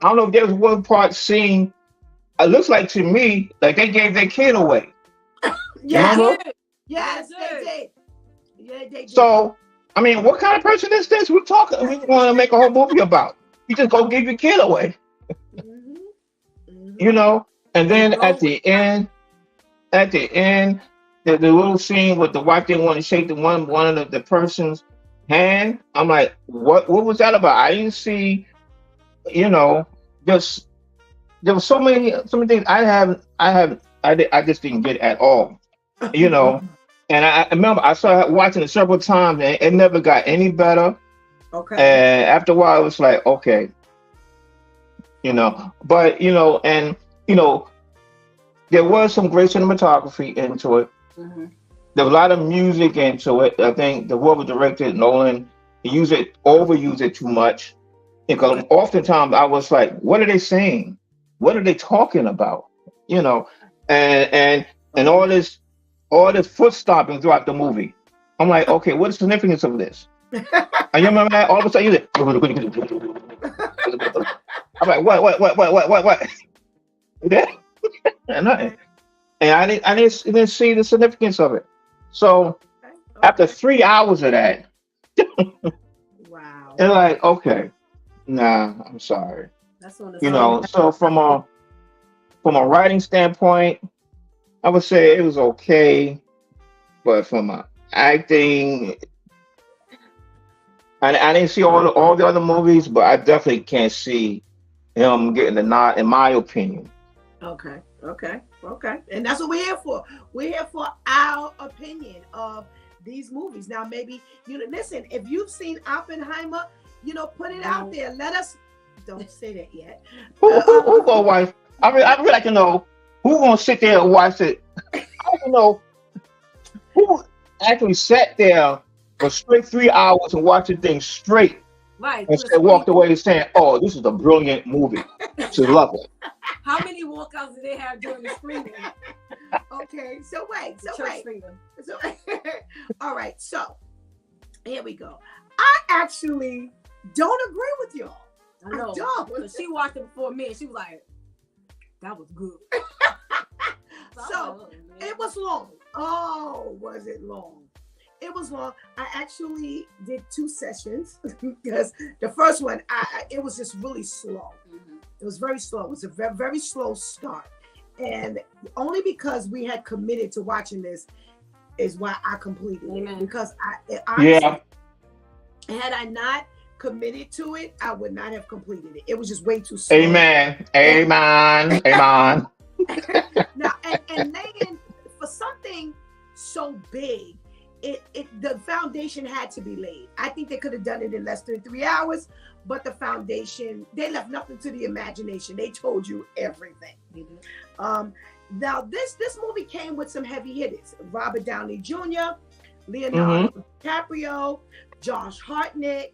Speaker 3: I don't know if there's one part scene. It looks like to me like they gave their kid away.
Speaker 1: Yes.
Speaker 3: Remember?
Speaker 1: Yes, they did. Yeah, they did.
Speaker 3: So, I mean, what kind of person is this? We want to make a whole movie about. You just go give your kid away. And then at the end, the little scene with the wife didn't want to shake one of the person's hand. I'm like, what was that about? I didn't see, just there were so many things I just didn't get at all. And I remember I started watching it several times, and it never got any better.
Speaker 1: Okay.
Speaker 3: And after a while, it was like, okay, but there was some great cinematography into it.
Speaker 2: Mm-hmm.
Speaker 3: There was a lot of music into it. I think the whoever directed Nolan, overused it too much. Because oftentimes I was like, what are they saying? What are they talking about? And all this foot stomping throughout the movie. I'm like, okay, what is the significance of this? And you remember that? All of a sudden, you I'm like, what? And I didn't see the significance of it. So after 3 hours of that,
Speaker 1: wow,
Speaker 3: they're like, okay, nah, I'm sorry.
Speaker 2: That's on the
Speaker 3: So from a writing standpoint, I would say it was okay, but from acting, I didn't see all the other movies, but I definitely can't see him getting the nod, in my opinion.
Speaker 1: Okay. And that's what we're here for. We're here for our opinion of these movies. Now, maybe, listen, if you've seen Oppenheimer, put it out there. Let us, don't say that yet.
Speaker 3: Who gonna watch? I really like to know who gonna sit there and watch it. I don't know who actually sat there for straight 3 hours and watched the thing straight.
Speaker 2: Right.
Speaker 3: And walked away saying, "Oh, this is a brilliant movie. This is lovely."
Speaker 2: How many walkouts did they have during the screening?
Speaker 1: Okay, so wait. All right, so here we go. I actually don't agree with y'all.
Speaker 2: I know.
Speaker 1: I don't.
Speaker 2: Because she watched it before me and she was like, that was good.
Speaker 1: So it was long. Oh, was it long? It was long. I actually did 2 sessions because the first one, it was just really slow. Mm-hmm. It was very slow. It was a very, very slow start. And only because we had committed to watching this is why I completed it. Because honestly, had I not committed to it, I would not have completed it. It was just way too slow.
Speaker 3: Amen. Now,
Speaker 1: and then for something so big, the foundation had to be laid. I think they could have done it in less than 3 hours, but the foundation, they left nothing to the imagination. They told you everything. Mm-hmm. Now this movie came with some heavy hitters: Robert Downey Jr., Leonardo DiCaprio, Josh Hartnett,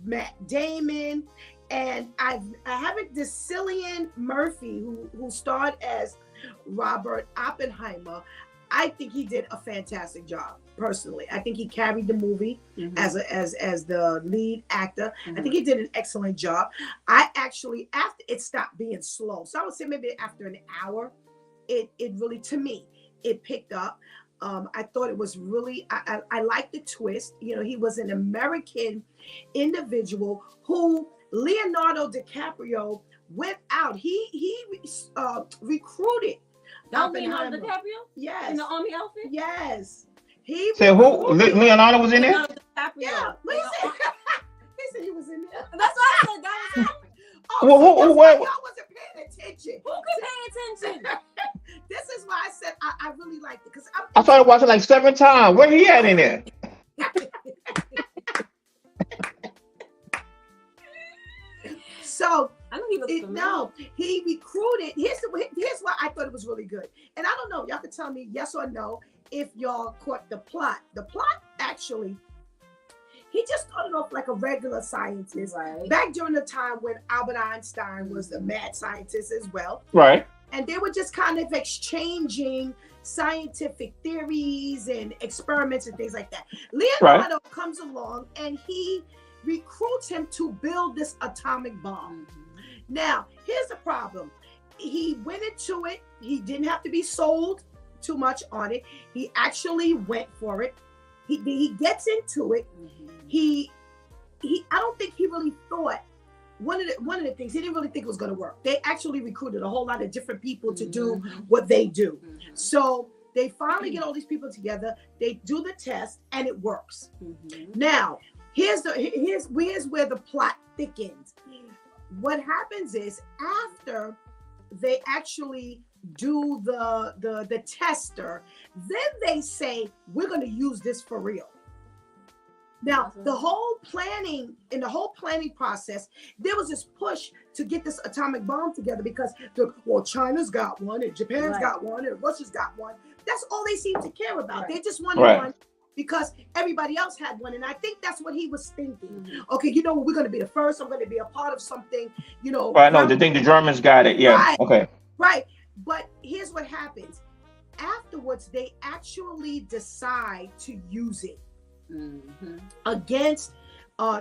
Speaker 1: Matt Damon, and I haven't Cillian Murphy, who starred as Robert Oppenheimer. I think he did a fantastic job. Personally, I think he carried the movie as the lead actor. I think he did an excellent job. I actually, after it stopped being slow, so I would say maybe after an hour, it really, to me, it picked up. I thought it was really, I liked the twist. You know, he was an American individual who Leonardo DiCaprio went out. He recruited.
Speaker 2: That was Leonardo
Speaker 1: Oppenheimer.
Speaker 2: DiCaprio?
Speaker 1: Yes.
Speaker 2: In the army outfit?
Speaker 1: Yes. He
Speaker 3: Say who?
Speaker 1: recruited.
Speaker 3: Leonardo was in there?
Speaker 2: Leonardo DiCaprio.
Speaker 1: Yeah. What he said? He said he was in there.
Speaker 2: That's why I said that was him.
Speaker 1: Oh,
Speaker 3: Well,
Speaker 1: see,
Speaker 3: who-
Speaker 1: that's
Speaker 3: who-
Speaker 1: why
Speaker 3: what-
Speaker 1: y'all wasn't paying attention.
Speaker 2: Who can pay attention?
Speaker 1: This is why I said I really liked it because
Speaker 3: I started watching like 7 times. Where he at in there?
Speaker 1: So
Speaker 2: I know he was familiar.
Speaker 1: no, he recruited. Here's why I thought it was really good. And I don't know, y'all can tell me yes or no if y'all caught the plot. The plot actually, he just started off like a regular scientist.
Speaker 2: Right.
Speaker 1: Back during the time when Albert Einstein was a mad scientist as well.
Speaker 3: Right.
Speaker 1: And they were just kind of exchanging scientific theories and experiments and things like that. Leonardo comes along and he recruits him to build this atomic bomb. Now, here's the problem. He went into it. He didn't have to be sold too much on it. He actually went for it. He gets into it. He I don't think he really thought one of the things, he didn't really think it was going to work. They actually recruited a whole lot of different people to do what they do. So they finally get all these people together. They do the test and it works. Now, here's where the plot thickens. What happens is after they actually do the tester, then they say, we're going to use this for real. Now, the whole planning process, there was this push to get this atomic bomb together because China's got one and Japan's got one and Russia's got one. That's all they seem to care about. They just wanted one because everybody else had one. And I think that's what he was thinking. Okay, you know what? We're going to be the first. I'm going to be a part of something, you know.
Speaker 3: Right, no, the Germans got it. Yeah.
Speaker 1: Right.
Speaker 3: Okay.
Speaker 1: Right. But here's what happens. Afterwards, they actually decide to use it against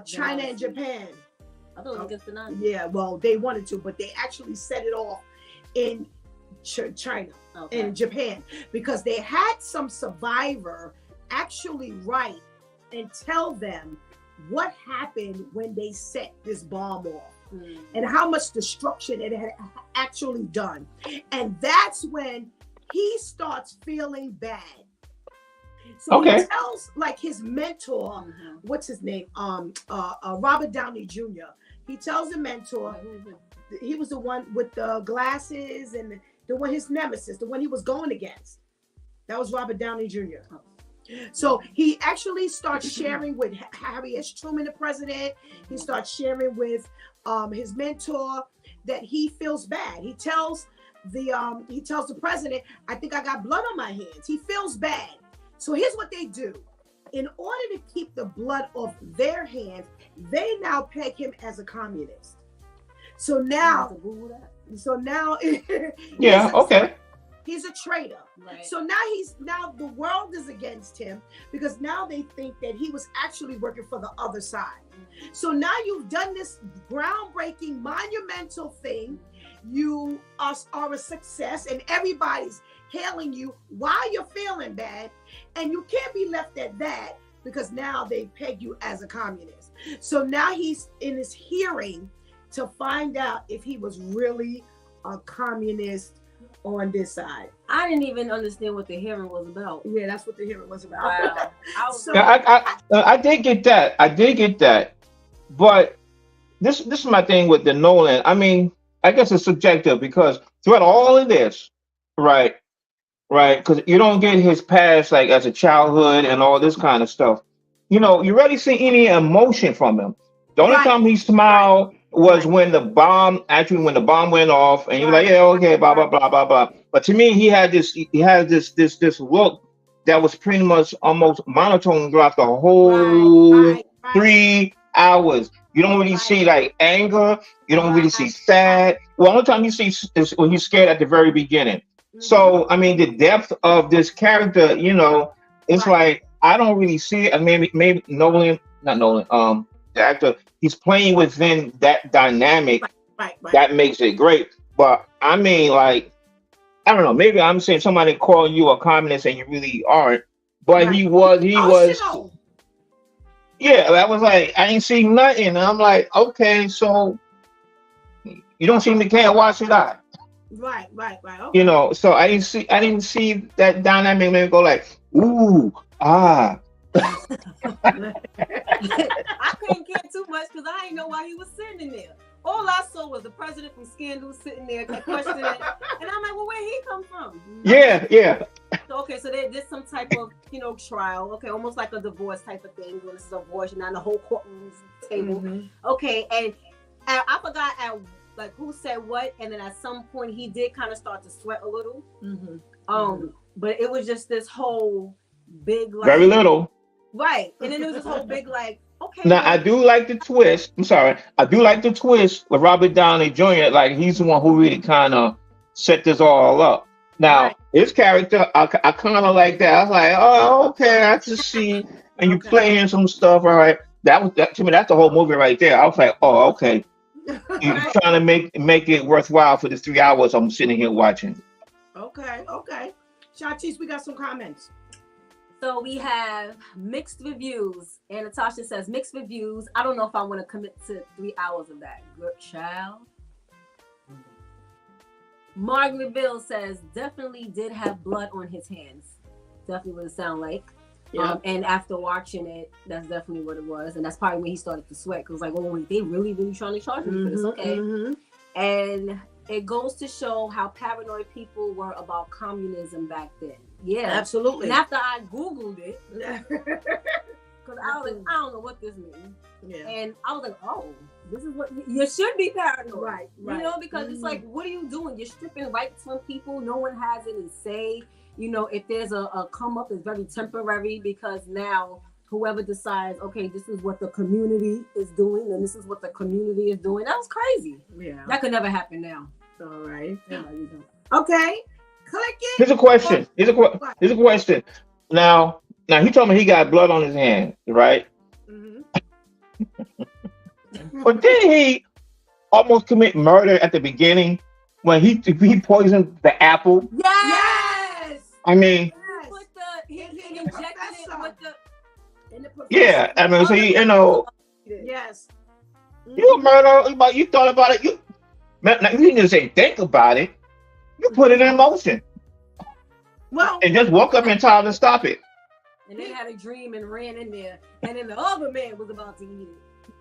Speaker 1: China and Japan.
Speaker 2: I thought it was against the Nazis.
Speaker 1: Yeah, well, they wanted to, but they actually set it off in China and Japan because they had some survivor actually write and tell them what happened when they set this bomb off and how much destruction it had actually done. And that's when he starts feeling bad. So he tells like his mentor, what's his name? Robert Downey Jr. He tells the mentor, he was the one with the glasses and the one, his nemesis, the one he was going against. That was Robert Downey Jr. So he actually starts sharing with Harry S. Truman, the president. He starts sharing with his mentor that he feels bad. He tells the president, I think I got blood on my hands. He feels bad. So here's what they do. In order to keep the blood off their hands, they now peg him as a communist. So now,
Speaker 3: yeah, okay.
Speaker 1: He's a traitor. Right. So now the world is against him because now they think that he was actually working for the other side. So now you've done this groundbreaking, monumental thing. You are a success and everybody's hailing you while you're feeling bad. And you can't be left at that because now they peg you as a communist. So now he's in his hearing to find out if he was really a communist on this side.
Speaker 2: I didn't even understand what the hearing was about.
Speaker 1: Yeah, that's what the hearing was about.
Speaker 2: Wow.
Speaker 3: I did get that. But this is my thing with the Nolan. I mean, I guess it's subjective because throughout all of this, right, because you don't get his past like as a childhood and all this kind of stuff. You know, you rarely see any emotion from him. The only time he smiled was when the bomb went off, and you're like, yeah, okay, blah blah blah blah blah. But to me, he had this look that was pretty much almost monotone throughout the whole 3 hours. You don't really see like anger. You don't really see sad. Well, only time you see is when he's scared at the very beginning. So, I mean, the depth of this character, you know, it's like, I don't really see it. I mean, maybe not Nolan, the actor, he's playing within that dynamic that makes it great. But I mean, like, I don't know, maybe I'm saying somebody calling you a communist and you really aren't, but
Speaker 1: Right.
Speaker 3: he was,
Speaker 1: Emotional.
Speaker 3: yeah, that was like, I ain't seen nothing. And I'm like, okay, so you don't seem to care, why should I?
Speaker 1: Right, right, right.
Speaker 3: You
Speaker 1: Okay.
Speaker 3: know, so I didn't see that dynamic maybe go like, ooh, ah.
Speaker 2: I couldn't care too much because I didn't know why he was sitting in there. All I saw was the president from Scandal sitting there questioning it. And I'm like, well, where'd he come from?
Speaker 3: Yeah, yeah.
Speaker 2: So, okay, so there's some type of, trial. Okay, almost like a divorce type of thing. When this is a divorce, you're not in the whole courtroom table.
Speaker 1: Mhm.
Speaker 2: Okay, and I forgot like who said what, and then at some point he did kind of start to sweat a little. But it was just this whole big like
Speaker 3: Very little.
Speaker 2: right, and then it was this whole big like okay.
Speaker 3: Now
Speaker 2: Well,
Speaker 3: I do like the twist. I'm sorry. I do like the twist with Robert Downey Jr. Like he's the one who really kind of set this all up. Now
Speaker 1: Right.
Speaker 3: his character, I kind of like that. I was like, oh, okay, I just see. And you
Speaker 1: Okay.
Speaker 3: playing some stuff, all right. That to me, that's the whole movie right there. I was like, oh, okay. You're trying to make it worthwhile for the 3 hours I'm sitting here watching.
Speaker 1: Okay, okay. Shontyce, we got some comments.
Speaker 2: so we have mixed reviews, and Natasha says mixed reviews. I don't know if I want to commit to 3 hours of that. Good child. Margaret Bill says definitely did have blood on his hands. Definitely what it sound like.
Speaker 1: Yeah.
Speaker 2: And after watching it, that's definitely what it was, and that's probably when he started to sweat. Cause like, oh wait, they really trying to charge me for this? Okay. And it goes to show how paranoid people were about communism back then. Yeah,
Speaker 1: Absolutely.
Speaker 2: And after I Googled it, because I was like, I don't know what this means.
Speaker 1: Yeah.
Speaker 2: And I was like, oh, this is what you should be paranoid.
Speaker 1: Right.
Speaker 2: You know, because it's like, what are you doing? You're stripping rights from people. No one has any say. You know, if there's a come up, it's very temporary because now whoever decides, okay, this is what the community is doing and this is what the community is doing. That was crazy.
Speaker 1: Yeah.
Speaker 2: That could never happen now.
Speaker 1: All right.
Speaker 2: Yeah, you don't.
Speaker 1: Okay. Click it.
Speaker 3: Here's a question. Here's a question. Now he told me he got blood on his hand, right? But did he almost commit murder at the beginning when he poisoned the apple?
Speaker 2: Yes.
Speaker 3: I mean,
Speaker 2: He injected it with the.
Speaker 3: Yeah, I mean, so
Speaker 1: Yes.
Speaker 3: You murder, but you thought about it. You didn't just say think about it. You put it in motion.
Speaker 1: Well,
Speaker 3: and just woke up in time to stop it.
Speaker 2: And then had a dream and ran in there, and then the other man was about to eat it.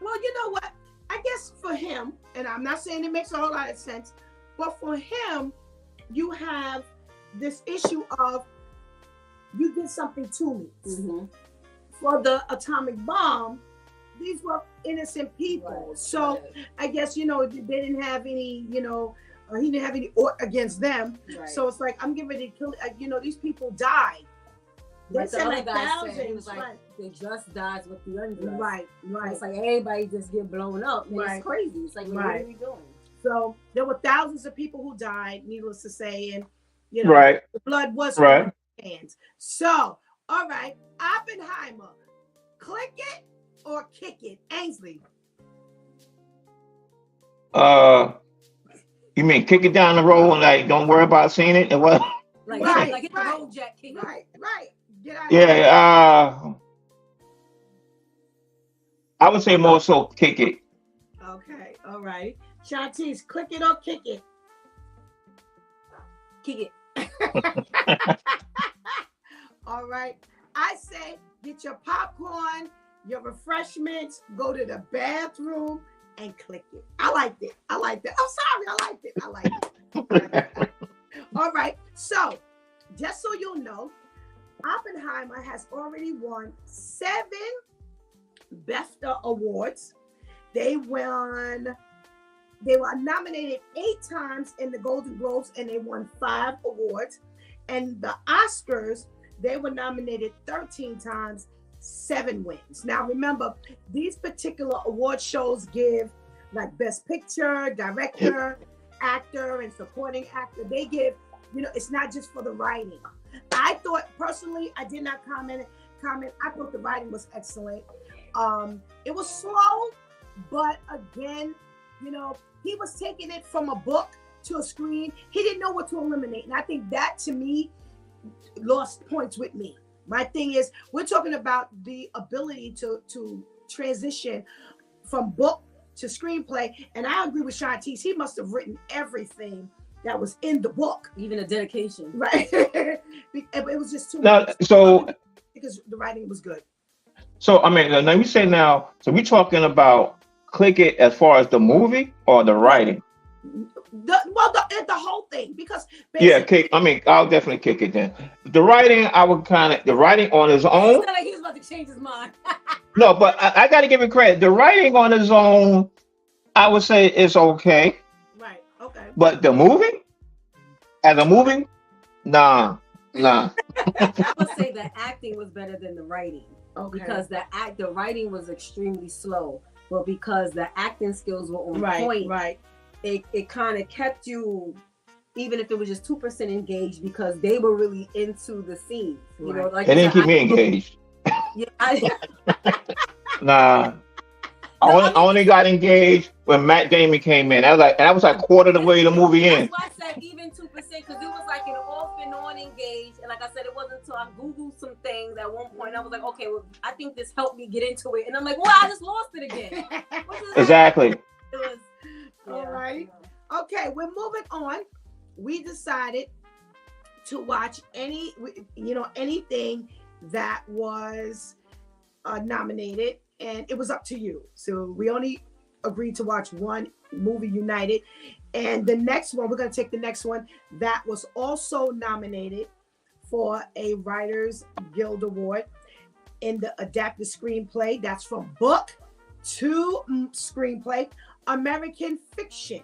Speaker 1: Well, you know what? I guess for him, and I'm not saying it makes a whole lot of sense, but for him, you have this issue of you did something to me.
Speaker 2: Mm-hmm.
Speaker 1: For the atomic bomb, these were innocent people.
Speaker 2: Right,
Speaker 1: so
Speaker 2: right.
Speaker 1: I guess, they didn't have any, he didn't have any ought against them.
Speaker 2: Right.
Speaker 1: So it's like, I'm getting ready to kill, these people died. They
Speaker 2: Like the
Speaker 1: said
Speaker 2: other
Speaker 1: like
Speaker 2: guy said,
Speaker 1: thousands.
Speaker 2: he was like, they just died with the unjust.
Speaker 1: Right.
Speaker 2: It's like everybody just get blown up. And
Speaker 1: Right.
Speaker 2: It's crazy. It's like, what are we doing?
Speaker 1: So there were thousands of people who died, needless to say, and
Speaker 3: Right.
Speaker 1: the blood was
Speaker 3: Right.
Speaker 1: on their hands. So, all right, Oppenheimer, click it or kick it, Ainsley.
Speaker 3: You mean kick it down the road and like don't worry about seeing it and what?
Speaker 2: Like,
Speaker 1: Right,
Speaker 2: hit the road, Jack King.
Speaker 1: Right. Get out.
Speaker 3: Yeah. I would say more so kick it.
Speaker 1: Okay. All right. Shontyce, click it or kick it.
Speaker 2: Kick it.
Speaker 1: All right. I say get your popcorn, your refreshments, go to the bathroom and click it. I liked it. I'm sorry. I liked it. All right. So, just so you'll know, Oppenheimer has already won 7 BAFTA awards. They were nominated 8 times in the Golden Globes and they won 5 awards. And the Oscars, they were nominated 13 times, 7 wins. Now remember, these particular award shows give like Best Picture, Director, Actor, and Supporting Actor. They give, it's not just for the writing. I thought personally, I did not comment. I thought the writing was excellent. It was slow, but again, he was taking it from a book to a screen, he didn't know what to eliminate. And I think that to me lost points with me. My thing is, we're talking about the ability to transition from book to screenplay. And I agree with Shontyce. He must have written everything that was in the book.
Speaker 2: Even a dedication.
Speaker 1: Right. It was just too
Speaker 3: Now,
Speaker 1: much.
Speaker 3: so
Speaker 1: Because the writing was good.
Speaker 3: so I mean, let me say now. So we're talking about click it as far as the movie or the writing.
Speaker 1: The whole thing, because
Speaker 3: Yeah,
Speaker 1: basically,
Speaker 3: kick. I mean, I'll definitely kick it then. The writing, I would kind of the writing on his
Speaker 2: It's
Speaker 3: own.
Speaker 2: not like he was about to change his mind.
Speaker 3: No, but I got to give it credit. The writing on his own, I would say it's okay.
Speaker 1: right, okay.
Speaker 3: But the movie, as a movie, nah.
Speaker 2: I would say the acting was better than the writing.
Speaker 1: Okay.
Speaker 2: Because the writing was extremely slow, but because the acting skills were on point,
Speaker 1: right.
Speaker 2: it kind of kept you, even if it was just 2% engaged, because they were really into the scenes. You know, like
Speaker 3: They didn't keep me engaged.
Speaker 2: Yeah,
Speaker 3: Nah. I only got engaged when Matt Damon came in. I was like quarter of the way the movie in.
Speaker 2: That's why I said even 2%, because it was like an off and on engaged. And like I said, it wasn't until I Googled some things at one point. I was like, okay, well, I think this helped me get into it. And I'm like, well, I just lost it again.
Speaker 3: Exactly.
Speaker 2: It was,
Speaker 1: All right. Okay, we're moving on. We decided to watch anything that was nominated, and it was up to you. So we only agreed to watch one movie, United. And the next one, we're going to take the next one that was also nominated for a Writers Guild Award in the adapted screenplay. That's from book to screenplay, American Fiction.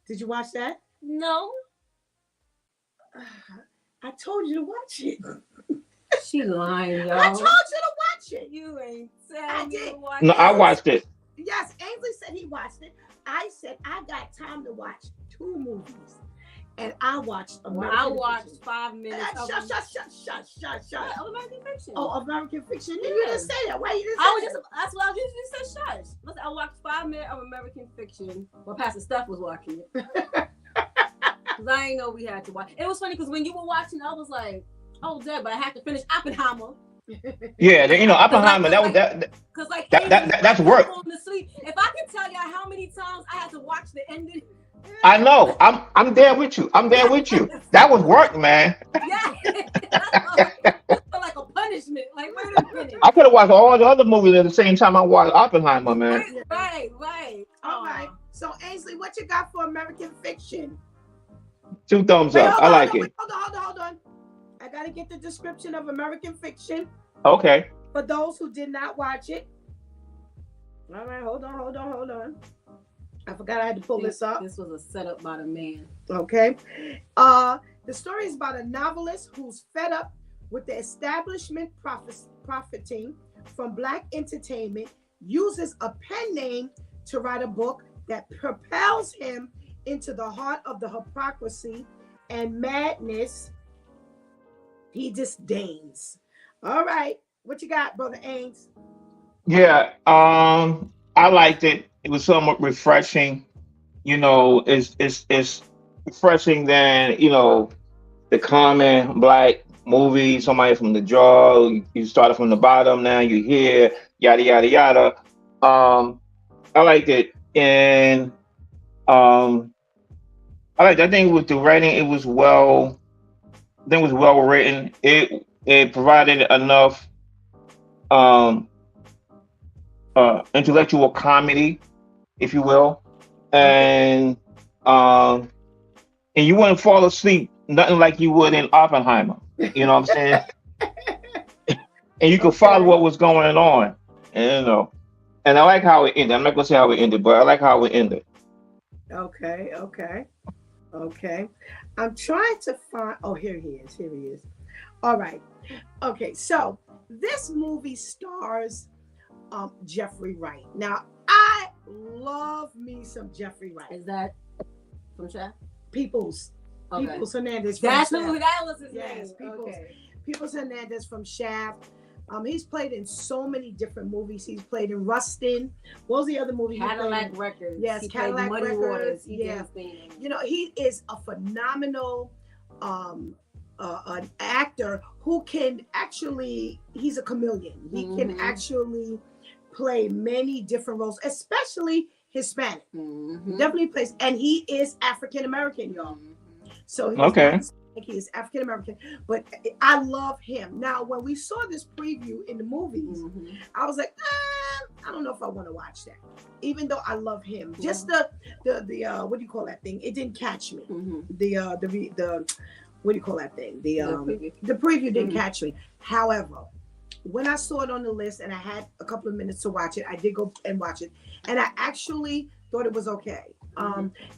Speaker 1: Did you watch that?
Speaker 2: no.
Speaker 1: I told you to watch it.
Speaker 2: She lying, y'all.
Speaker 1: I told you to watch it.
Speaker 2: You ain't
Speaker 1: I
Speaker 2: telling me
Speaker 1: did.
Speaker 2: to watch
Speaker 3: No, I
Speaker 2: it.
Speaker 3: watched it.
Speaker 1: Yes, Ainsley said he watched it. I said I got time to watch 2 movies, and I watched American
Speaker 2: I watched
Speaker 1: Fiction.
Speaker 2: 5 minutes of
Speaker 1: Shut.
Speaker 2: of American Fiction.
Speaker 1: Oh, American Fiction. You didn't say that. Why you didn't say
Speaker 2: I was
Speaker 1: that?
Speaker 2: just, that's what I usually say, shush. Listen, I watched 5 minutes of American Fiction while Pastor Steph was watching it. Because I didn't know we had to watch. It was funny because when you were watching, I was like, oh, Dad, but I had to finish Oppenheimer.
Speaker 3: Yeah, Oppenheimer.
Speaker 2: Because
Speaker 3: That's work.
Speaker 2: Falling asleep. If I can tell y'all how many times I had to watch the ending.
Speaker 3: I know. I'm there with you. That was work, man.
Speaker 2: Yeah. It felt like a punishment. Like, wait a minute.
Speaker 3: I could have watched all the other movies at the same time I watched Oppenheimer, man.
Speaker 2: Right.
Speaker 1: All right. So Ainsley, what you got for American Fiction?
Speaker 3: 2 thumbs
Speaker 1: Wait,
Speaker 3: up. I like it.
Speaker 1: Hold on. I gotta get the description of American Fiction
Speaker 3: Okay.
Speaker 1: for those who did not watch it. All right, hold on. I forgot I had to pull this up.
Speaker 2: This was a setup by the man.
Speaker 1: Okay. The story is about a novelist who's fed up with the establishment profiting from Black entertainment, uses a pen name to write a book that propels him into the heart of the hypocrisy and madness he disdains. All right. What you got, Brother Ains?
Speaker 3: Yeah. I liked it. It was somewhat refreshing. It's refreshing than the common Black movie. Somebody from the jaw. You started from the bottom. Now you here. Yada yada yada. I liked it, and I think with the writing, it was well written. It provided enough intellectual comedy, if you will, and you wouldn't fall asleep nothing like you would in Oppenheimer. You know what I'm saying? And you could follow what was going on, and I like how it ended. I'm not gonna say how it ended, but I like how it ended.
Speaker 1: Okay. I'm trying to find. Oh, here he is. All right. Okay, so this movie stars Jeffrey Wright. Now, I love me some Jeffrey Wright.
Speaker 2: Is that from Chef?
Speaker 1: Peoples Hernandez.
Speaker 2: That's who that was his name.
Speaker 1: Yes, Peoples Hernandez from Shaft. He's played in so many different movies. He's played in Rustin. What was the other movie?
Speaker 2: Cadillac Records.
Speaker 1: Yes,
Speaker 2: he
Speaker 1: Cadillac
Speaker 2: played Muddy
Speaker 1: Records.
Speaker 2: Waters. He
Speaker 1: You know, he is a phenomenal an actor who can actually, he's a chameleon. He can actually play many different roles, especially Hispanic. Definitely plays, and he is African American, y'all. So he is African American, but I love him. Now, when we saw this preview in the movies, I was like, I don't know if I want to watch that, even though I love him. Just the what do you call that thing? It didn't catch me. The what do you call that thing? The preview didn't catch me. However, when I saw it on the list and I had a couple of minutes to watch it, I did go and watch it, and I actually thought it was okay.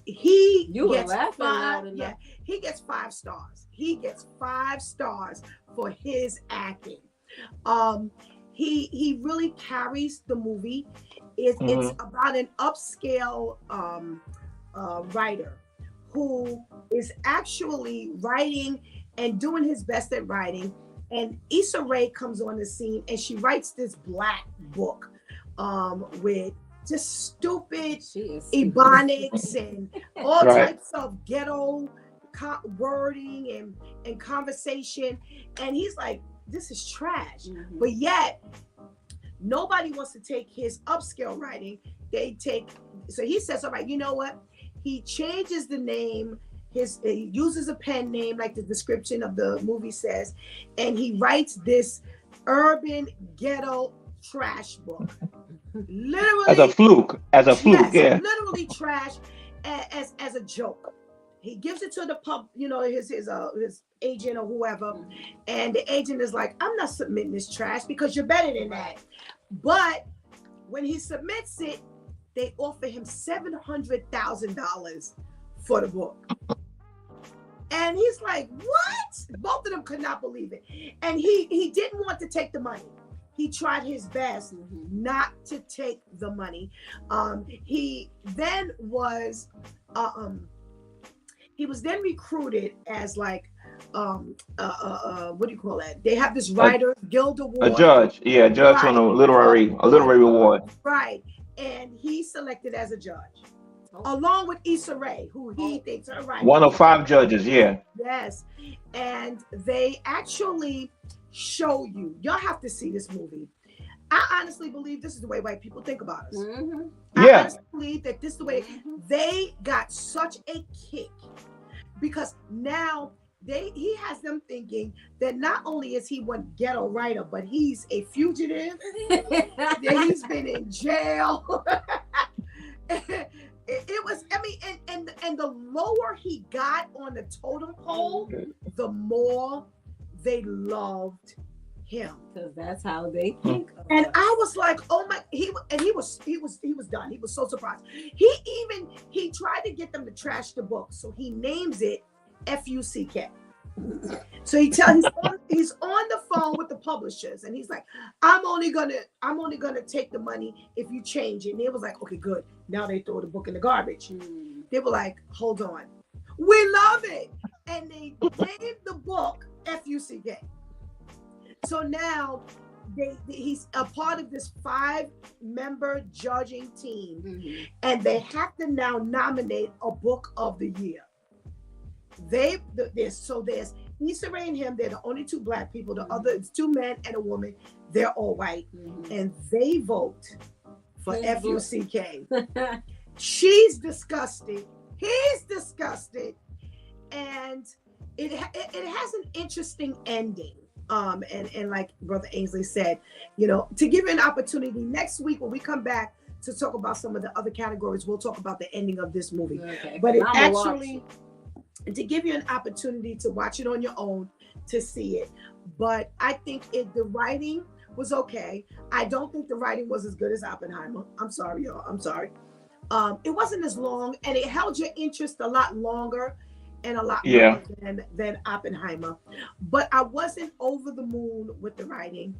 Speaker 1: He gets he gets 5 stars. He gets 5 stars for his acting. He really carries the movie. It's about an upscale writer who is actually writing and doing his best at writing. And Issa Rae comes on the scene and she writes this black book with just stupid ebonics and all types of ghetto wording and conversation. And he's like, this is trash. But yet, nobody wants to take his upscale writing. So he says, all right, you know what? He changes the name. He uses a pen name, like the description of the movie says, and he writes this urban ghetto trash book. Literally
Speaker 3: as a fluke, yeah.
Speaker 1: Literally trash as a joke. He gives it to the pub, you know, his agent or whoever, and the agent is like, I'm not submitting this trash because you're better than that. But when he submits it, they offer him $700,000 for the book. And he's like, what? Both of them could not believe it. And he didn't want to take the money. He tried his best not to take the money. He then was then recruited as like what do you call that? They have this Writers Guild Award.
Speaker 3: A judge, a judge on a literary award.
Speaker 1: Right. And he's selected as a judge. Along with Issa Rae, who he thinks are right.
Speaker 3: One of 5 judges, yeah.
Speaker 1: Yes. And they actually show you. Y'all have to see this movie. I honestly believe this is the way white people think about us. I honestly believe that this is the way they got such a kick, because now he has them thinking that not only is he one ghetto writer, but he's a fugitive. That he's been in jail. It was, I mean, and the lower he got on the totem pole, the more they loved him.
Speaker 2: Because that's how they think.
Speaker 1: And I was like, oh my, he was done. He was so surprised. He tried to get them to trash the book, so he names it F-U-C-K. So he's on the phone with the publishers, and he's like, I'm only gonna take the money if you change it. And they was like, okay, good. Now they throw the book in the garbage. They were like, hold on, we love it, and they named the book F-U-C-K. So now he's a part of this 5-member judging team, and they have to now nominate a book of the year. There's Issa Rae and him. They're the only 2 black people. The other is 2 men and a woman. They're all white, and they vote for F-U-C-K. She's disgusted. He's disgusted, and it has an interesting ending. And like Brother Ainsley said, you know, to give you an opportunity next week when we come back to talk about some of the other categories, we'll talk about the ending of this movie. Okay. But it actually, to give you an opportunity to watch it on your own, to see it. But I think the writing was okay. I don't think the writing was as good as Oppenheimer. I'm sorry, y'all. I'm sorry. It wasn't as long, and it held your interest a lot longer and a lot more than Oppenheimer. But I wasn't over the moon with the writing.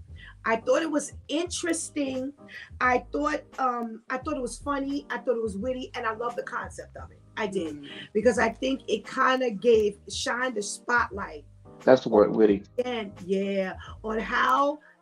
Speaker 1: I thought it was interesting. I thought it was funny. I thought it was witty, and I love the concept of it. I did, because I think it kind of shined the spotlight.
Speaker 3: That's the word, witty.
Speaker 1: And on how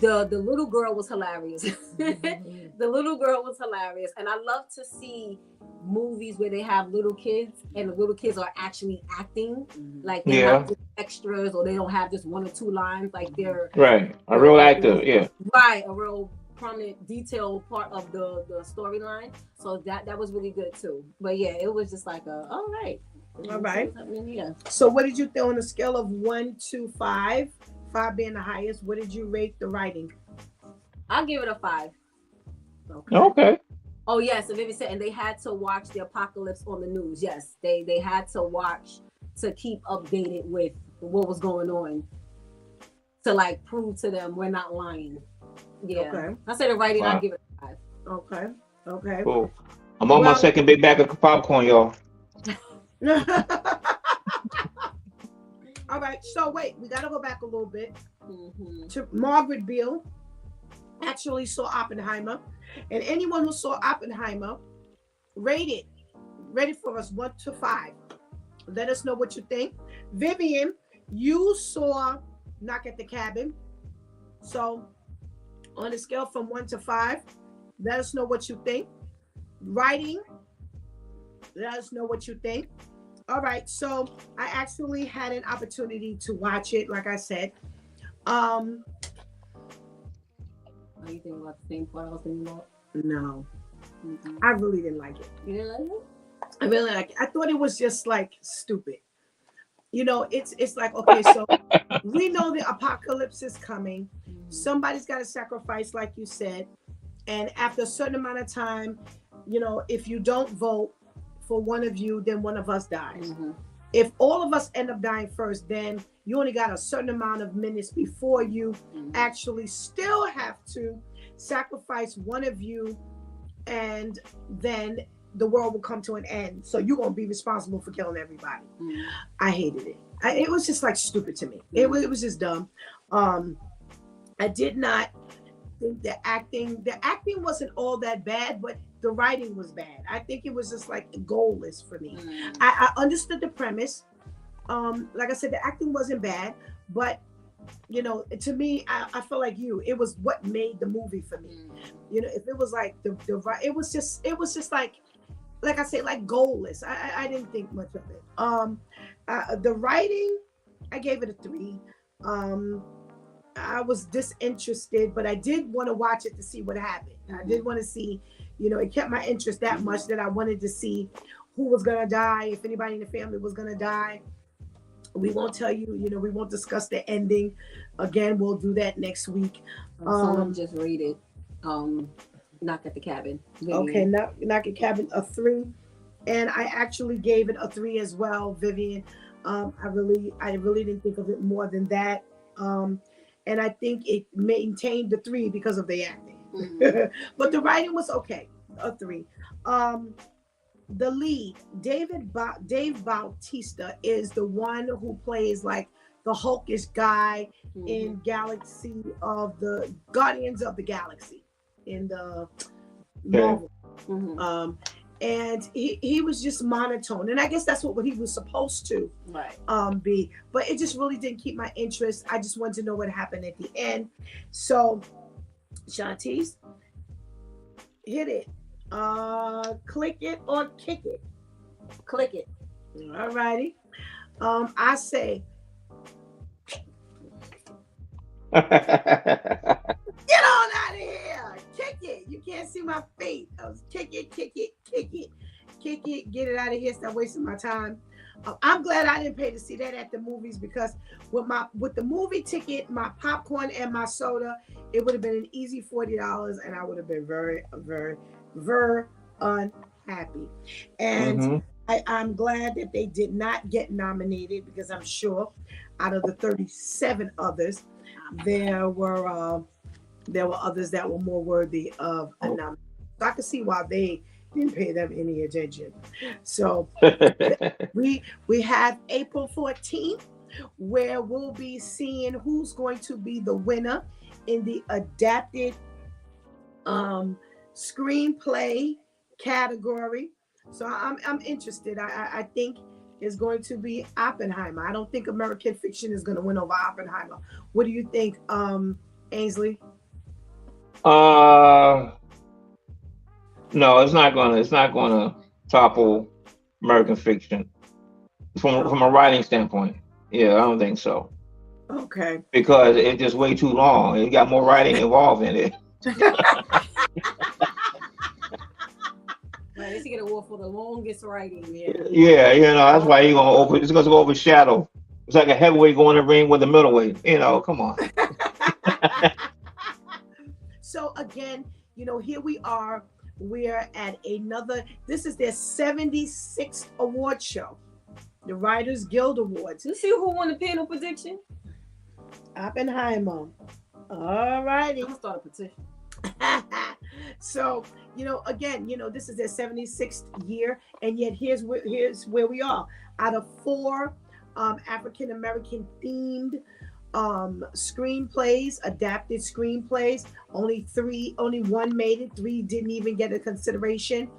Speaker 2: The little girl was hilarious.
Speaker 1: Mhm.
Speaker 2: The little girl was hilarious, and I love to see movies where they have little kids and the little kids are actually acting, like they're
Speaker 3: Yeah.
Speaker 2: not just extras, or they don't have just one or two lines, like they're
Speaker 3: Right. A
Speaker 2: they're
Speaker 3: real
Speaker 2: a
Speaker 3: actor.
Speaker 2: real,
Speaker 3: Yeah.
Speaker 2: right, a real prominent detailed part of the storyline. So that was really good too. But yeah, it was just like a all right.
Speaker 1: All
Speaker 2: Let's see
Speaker 1: right.
Speaker 2: what's happening here.
Speaker 1: So, what did you think on a scale of 1 to 5? 5 being the highest. What did you rate the writing?
Speaker 2: I'll give it a 5.
Speaker 1: Okay.
Speaker 3: Okay.
Speaker 2: Oh yes, and Vivi said, and they had to watch the apocalypse on the news. Yes, they had to watch to keep updated with what was going on, to like prove to them we're not lying. Yeah,
Speaker 1: Okay.
Speaker 2: I said the writing. I
Speaker 3: Wow.
Speaker 2: give it a 5.
Speaker 1: Okay. Okay.
Speaker 3: Cool. I'm on my
Speaker 1: Well.
Speaker 3: second big bag of popcorn, y'all.
Speaker 1: All right. So wait, we gotta go back a little bit
Speaker 2: Mm-hmm.
Speaker 1: to Margaret Beale. Actually saw Oppenheimer, and anyone who saw Oppenheimer, rate it for us 1 to 5. Let us know what you think. Vivian, you saw Knock at the Cabin. So on a scale from 1 to 5, let us know what you think. Writing, let us know what you think. All right, so I actually had an opportunity to watch it, like I said.
Speaker 2: Are you thinking about the same part I was thinking about?
Speaker 1: No,
Speaker 2: Mm-hmm.
Speaker 1: I really didn't like it.
Speaker 2: You didn't like it?
Speaker 1: I really like it. I thought it was just like stupid. It's like, okay, so we know the apocalypse is coming.
Speaker 2: Mm-hmm.
Speaker 1: Somebody's got to sacrifice, like you said. And after a certain amount of time, if you don't vote for one of you, then one of us dies.
Speaker 2: Mm-hmm.
Speaker 1: If all of us end up dying first, then you only got a certain amount of minutes before you actually still have to sacrifice one of you, and then the world will come to an end. So you're going to be responsible for killing everybody.
Speaker 2: Mm-hmm.
Speaker 1: I hated it. It was just like stupid to me. It was just dumb. I did not think the acting wasn't all that bad, but the writing was bad. I think it was just like goalless for me.
Speaker 2: Mm-hmm.
Speaker 1: I understood the premise. Like I said, the acting wasn't bad, but to me, I feel like it was what made the movie for me. If it was like it was just like I said, like goalless. I didn't think much of it. The writing, I gave it a 3. I was disinterested, but I did want to watch it to see what happened. I did want to see, it kept my interest that much that I wanted to see who was gonna die, if anybody in the family was gonna die. We won't tell you, we won't discuss the ending. Again, we'll do that next week.
Speaker 2: Someone just rated Knock at the Cabin.
Speaker 1: Okay, Knock at Cabin a 3. And I actually gave it a 3 as well, Vivian. I really didn't think of it more than that. And I think it maintained the 3 because of the acting.
Speaker 2: Mm-hmm.
Speaker 1: But the writing was okay, a 3. The lead, Dave Bautista, is the one who plays like the hulkish guy in Galaxy of the Guardians of the Galaxy in the Marvel.
Speaker 2: Mm-hmm.
Speaker 1: And he was just monotone, and I guess that's what he was supposed to be, but it just really didn't keep my interest. I just wanted to know what happened at the end. So Shontyce, hit it. Click it or kick it.
Speaker 2: Click it.
Speaker 1: All righty. I say get on out of here. Kick it. You can't see my feet. I was kick it. Get it out of here. Stop wasting my time. I'm glad I didn't pay to see that at the movies, because with the movie ticket, my popcorn and my soda, it would have been an easy $40, and I would have been very, very, very unhappy. And I'm glad that they did not get nominated, because I'm sure out of the 37 others, there were others that were more worthy of a nomination. So I can see why they didn't pay them any attention. So we have April 14th, where we'll be seeing who's going to be the winner in the adapted screenplay category. So I'm interested. I think it's going to be Oppenheimer. I don't think American Fiction is going to win over Oppenheimer. What do you think, Ainsley?
Speaker 3: Uh, no, it's not gonna topple American Fiction from a writing standpoint. Yeah, I don't think so
Speaker 1: Okay.
Speaker 3: because it's just way too long. It got more writing involved in it.
Speaker 2: Right, they should get an award for the longest writing. Yeah.
Speaker 3: Yeah, that's why it's gonna overshadow. It's like a heavyweight going in the ring with a middleweight. Come on.
Speaker 1: So again, here we are. We're at this is their 76th award show, the Writers Guild Awards.
Speaker 2: You see who won the panel prediction?
Speaker 1: Oppenheimer. All righty.
Speaker 2: I'm gonna start a petition.
Speaker 1: So, again, this is their 76th year, and yet here's where we are. Out of 4 African American themed screenplays, adapted screenplays, only 1 made it. 3 didn't even get a consideration.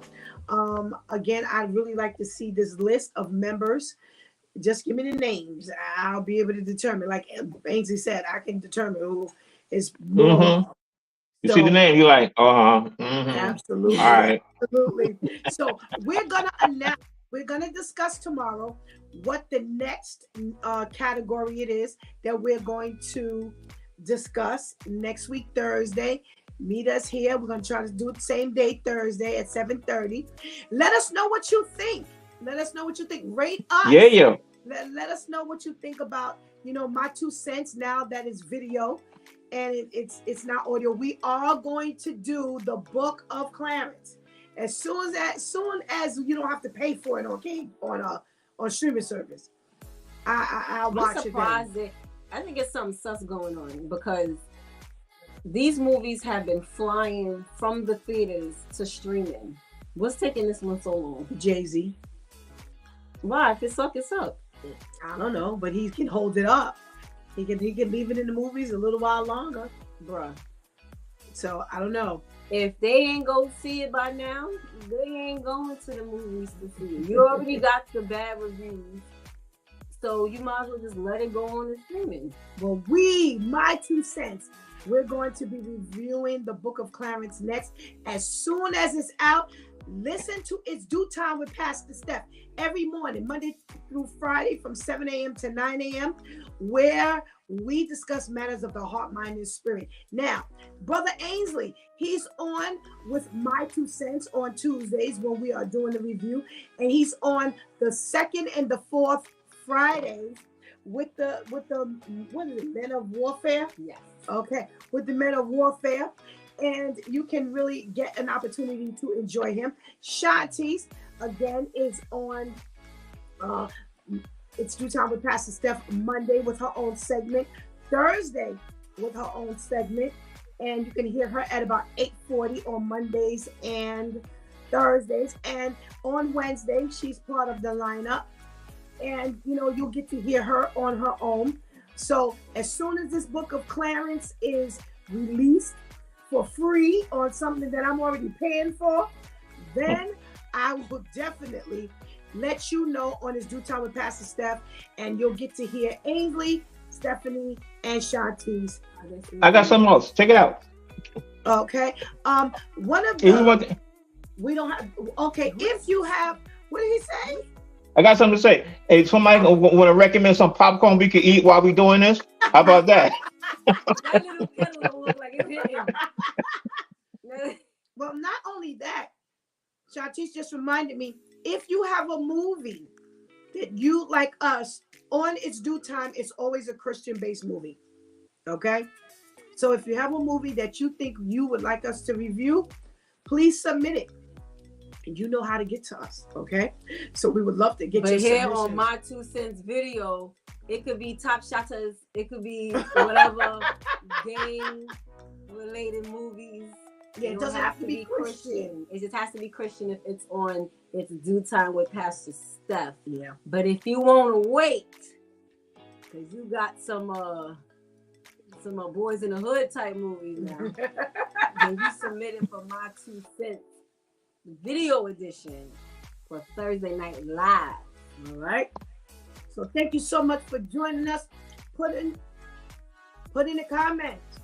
Speaker 1: Again, I'd really like to see this list of members. Just give me the names. I'll be able to determine. Like Ainsley said, I can determine who is more.
Speaker 3: Mm-hmm. You see the name, you're like, mm-hmm.
Speaker 1: Absolutely.
Speaker 3: All right.
Speaker 1: Absolutely. So we're gonna discuss tomorrow what the next category it is that we're going to discuss next week, Thursday. Meet us here. We're gonna try to do it the same day, Thursday at 7:30. Let us know what you think. Rate us.
Speaker 3: Yeah.
Speaker 1: Let us know what you think about, my 2 cents now that it's video and it's not audio. We are going to do the Book of Clarence as soon as you don't have to pay for it on streaming service. I'll watch it. I'm surprised
Speaker 2: that I think it's something sus going on because these movies have been flying from the theaters to streaming. What's taking this one so long?
Speaker 1: Jay-Z.
Speaker 2: Why? If it's up, it's up.
Speaker 1: I don't know, but he can hold it up. He can leave it in the movies a little while longer,
Speaker 2: bruh.
Speaker 1: So I don't know.
Speaker 2: If they ain't go see it by now, they ain't going to the movies to see it. You already got the bad reviews, so you might as well just let it go on the streaming.
Speaker 1: Well, my 2 cents, we're going to be reviewing the Book of Clarence next. As soon as it's out, listen to It's Due Time with Pastor Steph every morning, Monday through Friday from 7 a.m. to 9 a.m., where we discuss matters of the heart, mind, and spirit. Now, Brother Ainsley, he's on with my 2 cents on Tuesdays when we are doing the review, and he's on the 2nd and the 4th Fridays with the what is it, Men of Warfare?
Speaker 2: Yes.
Speaker 1: Okay, with the Men of Warfare. And you can really get an opportunity to enjoy him. Shontyce, again, is on It's Due Time with Pastor Steph Monday with her own segment, Thursday with her own segment, and you can hear her at about 8:40 on Mondays and Thursdays. And on Wednesday, she's part of the lineup, and you'll get to hear her on her own. So as soon as this Book of Clarence is released for free on something that I'm already paying for, then I will definitely let you know on It's Due Time with Pastor Steph, and you'll get to hear Ainsley, Stephanie, and Shontyce.
Speaker 3: I got something else. Check it out.
Speaker 1: Okay. One of the we don't have. Okay, if you have, what did he say?
Speaker 3: I got something to say. Hey, somebody want to recommend some popcorn we can eat while we doing this? How about that?
Speaker 2: That little kettle don't look like it's hitting.
Speaker 1: Well, not only that, Shontyce just reminded me, if you have a movie that you like us on It's Due Time, it's always a Christian-based movie. Okay? So if you have a movie that you think you would like us to review, please submit it. And you know how to get to us, okay? So we would love to get your
Speaker 2: submissions.
Speaker 1: But
Speaker 2: here on my 2 cents video, it could be Top Shotters, it could be whatever game-related movies.
Speaker 1: Yeah, it doesn't have to be Christian.
Speaker 2: It just has to be Christian if it's on It's Due Time with Pastor Steph.
Speaker 1: Yeah.
Speaker 2: But if you want to wait, because you got some Boys in the Hood type movies now, then you submit it for my 2 cents video edition for Thursday Night Live.
Speaker 1: All right. So thank you so much for joining us. Put in the comments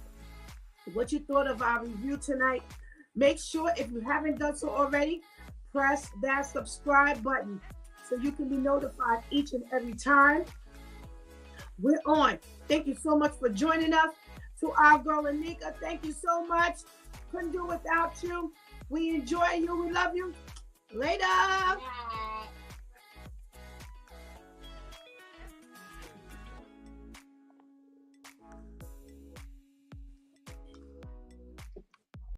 Speaker 1: what you thought of our review tonight. Make sure, if you haven't done so already, press that subscribe button so you can be notified each and every time we're on. Thank you so much for joining us. To our girl Anika, thank you so much. Couldn't do without you. We enjoy you. We love you. Later.
Speaker 2: Yeah.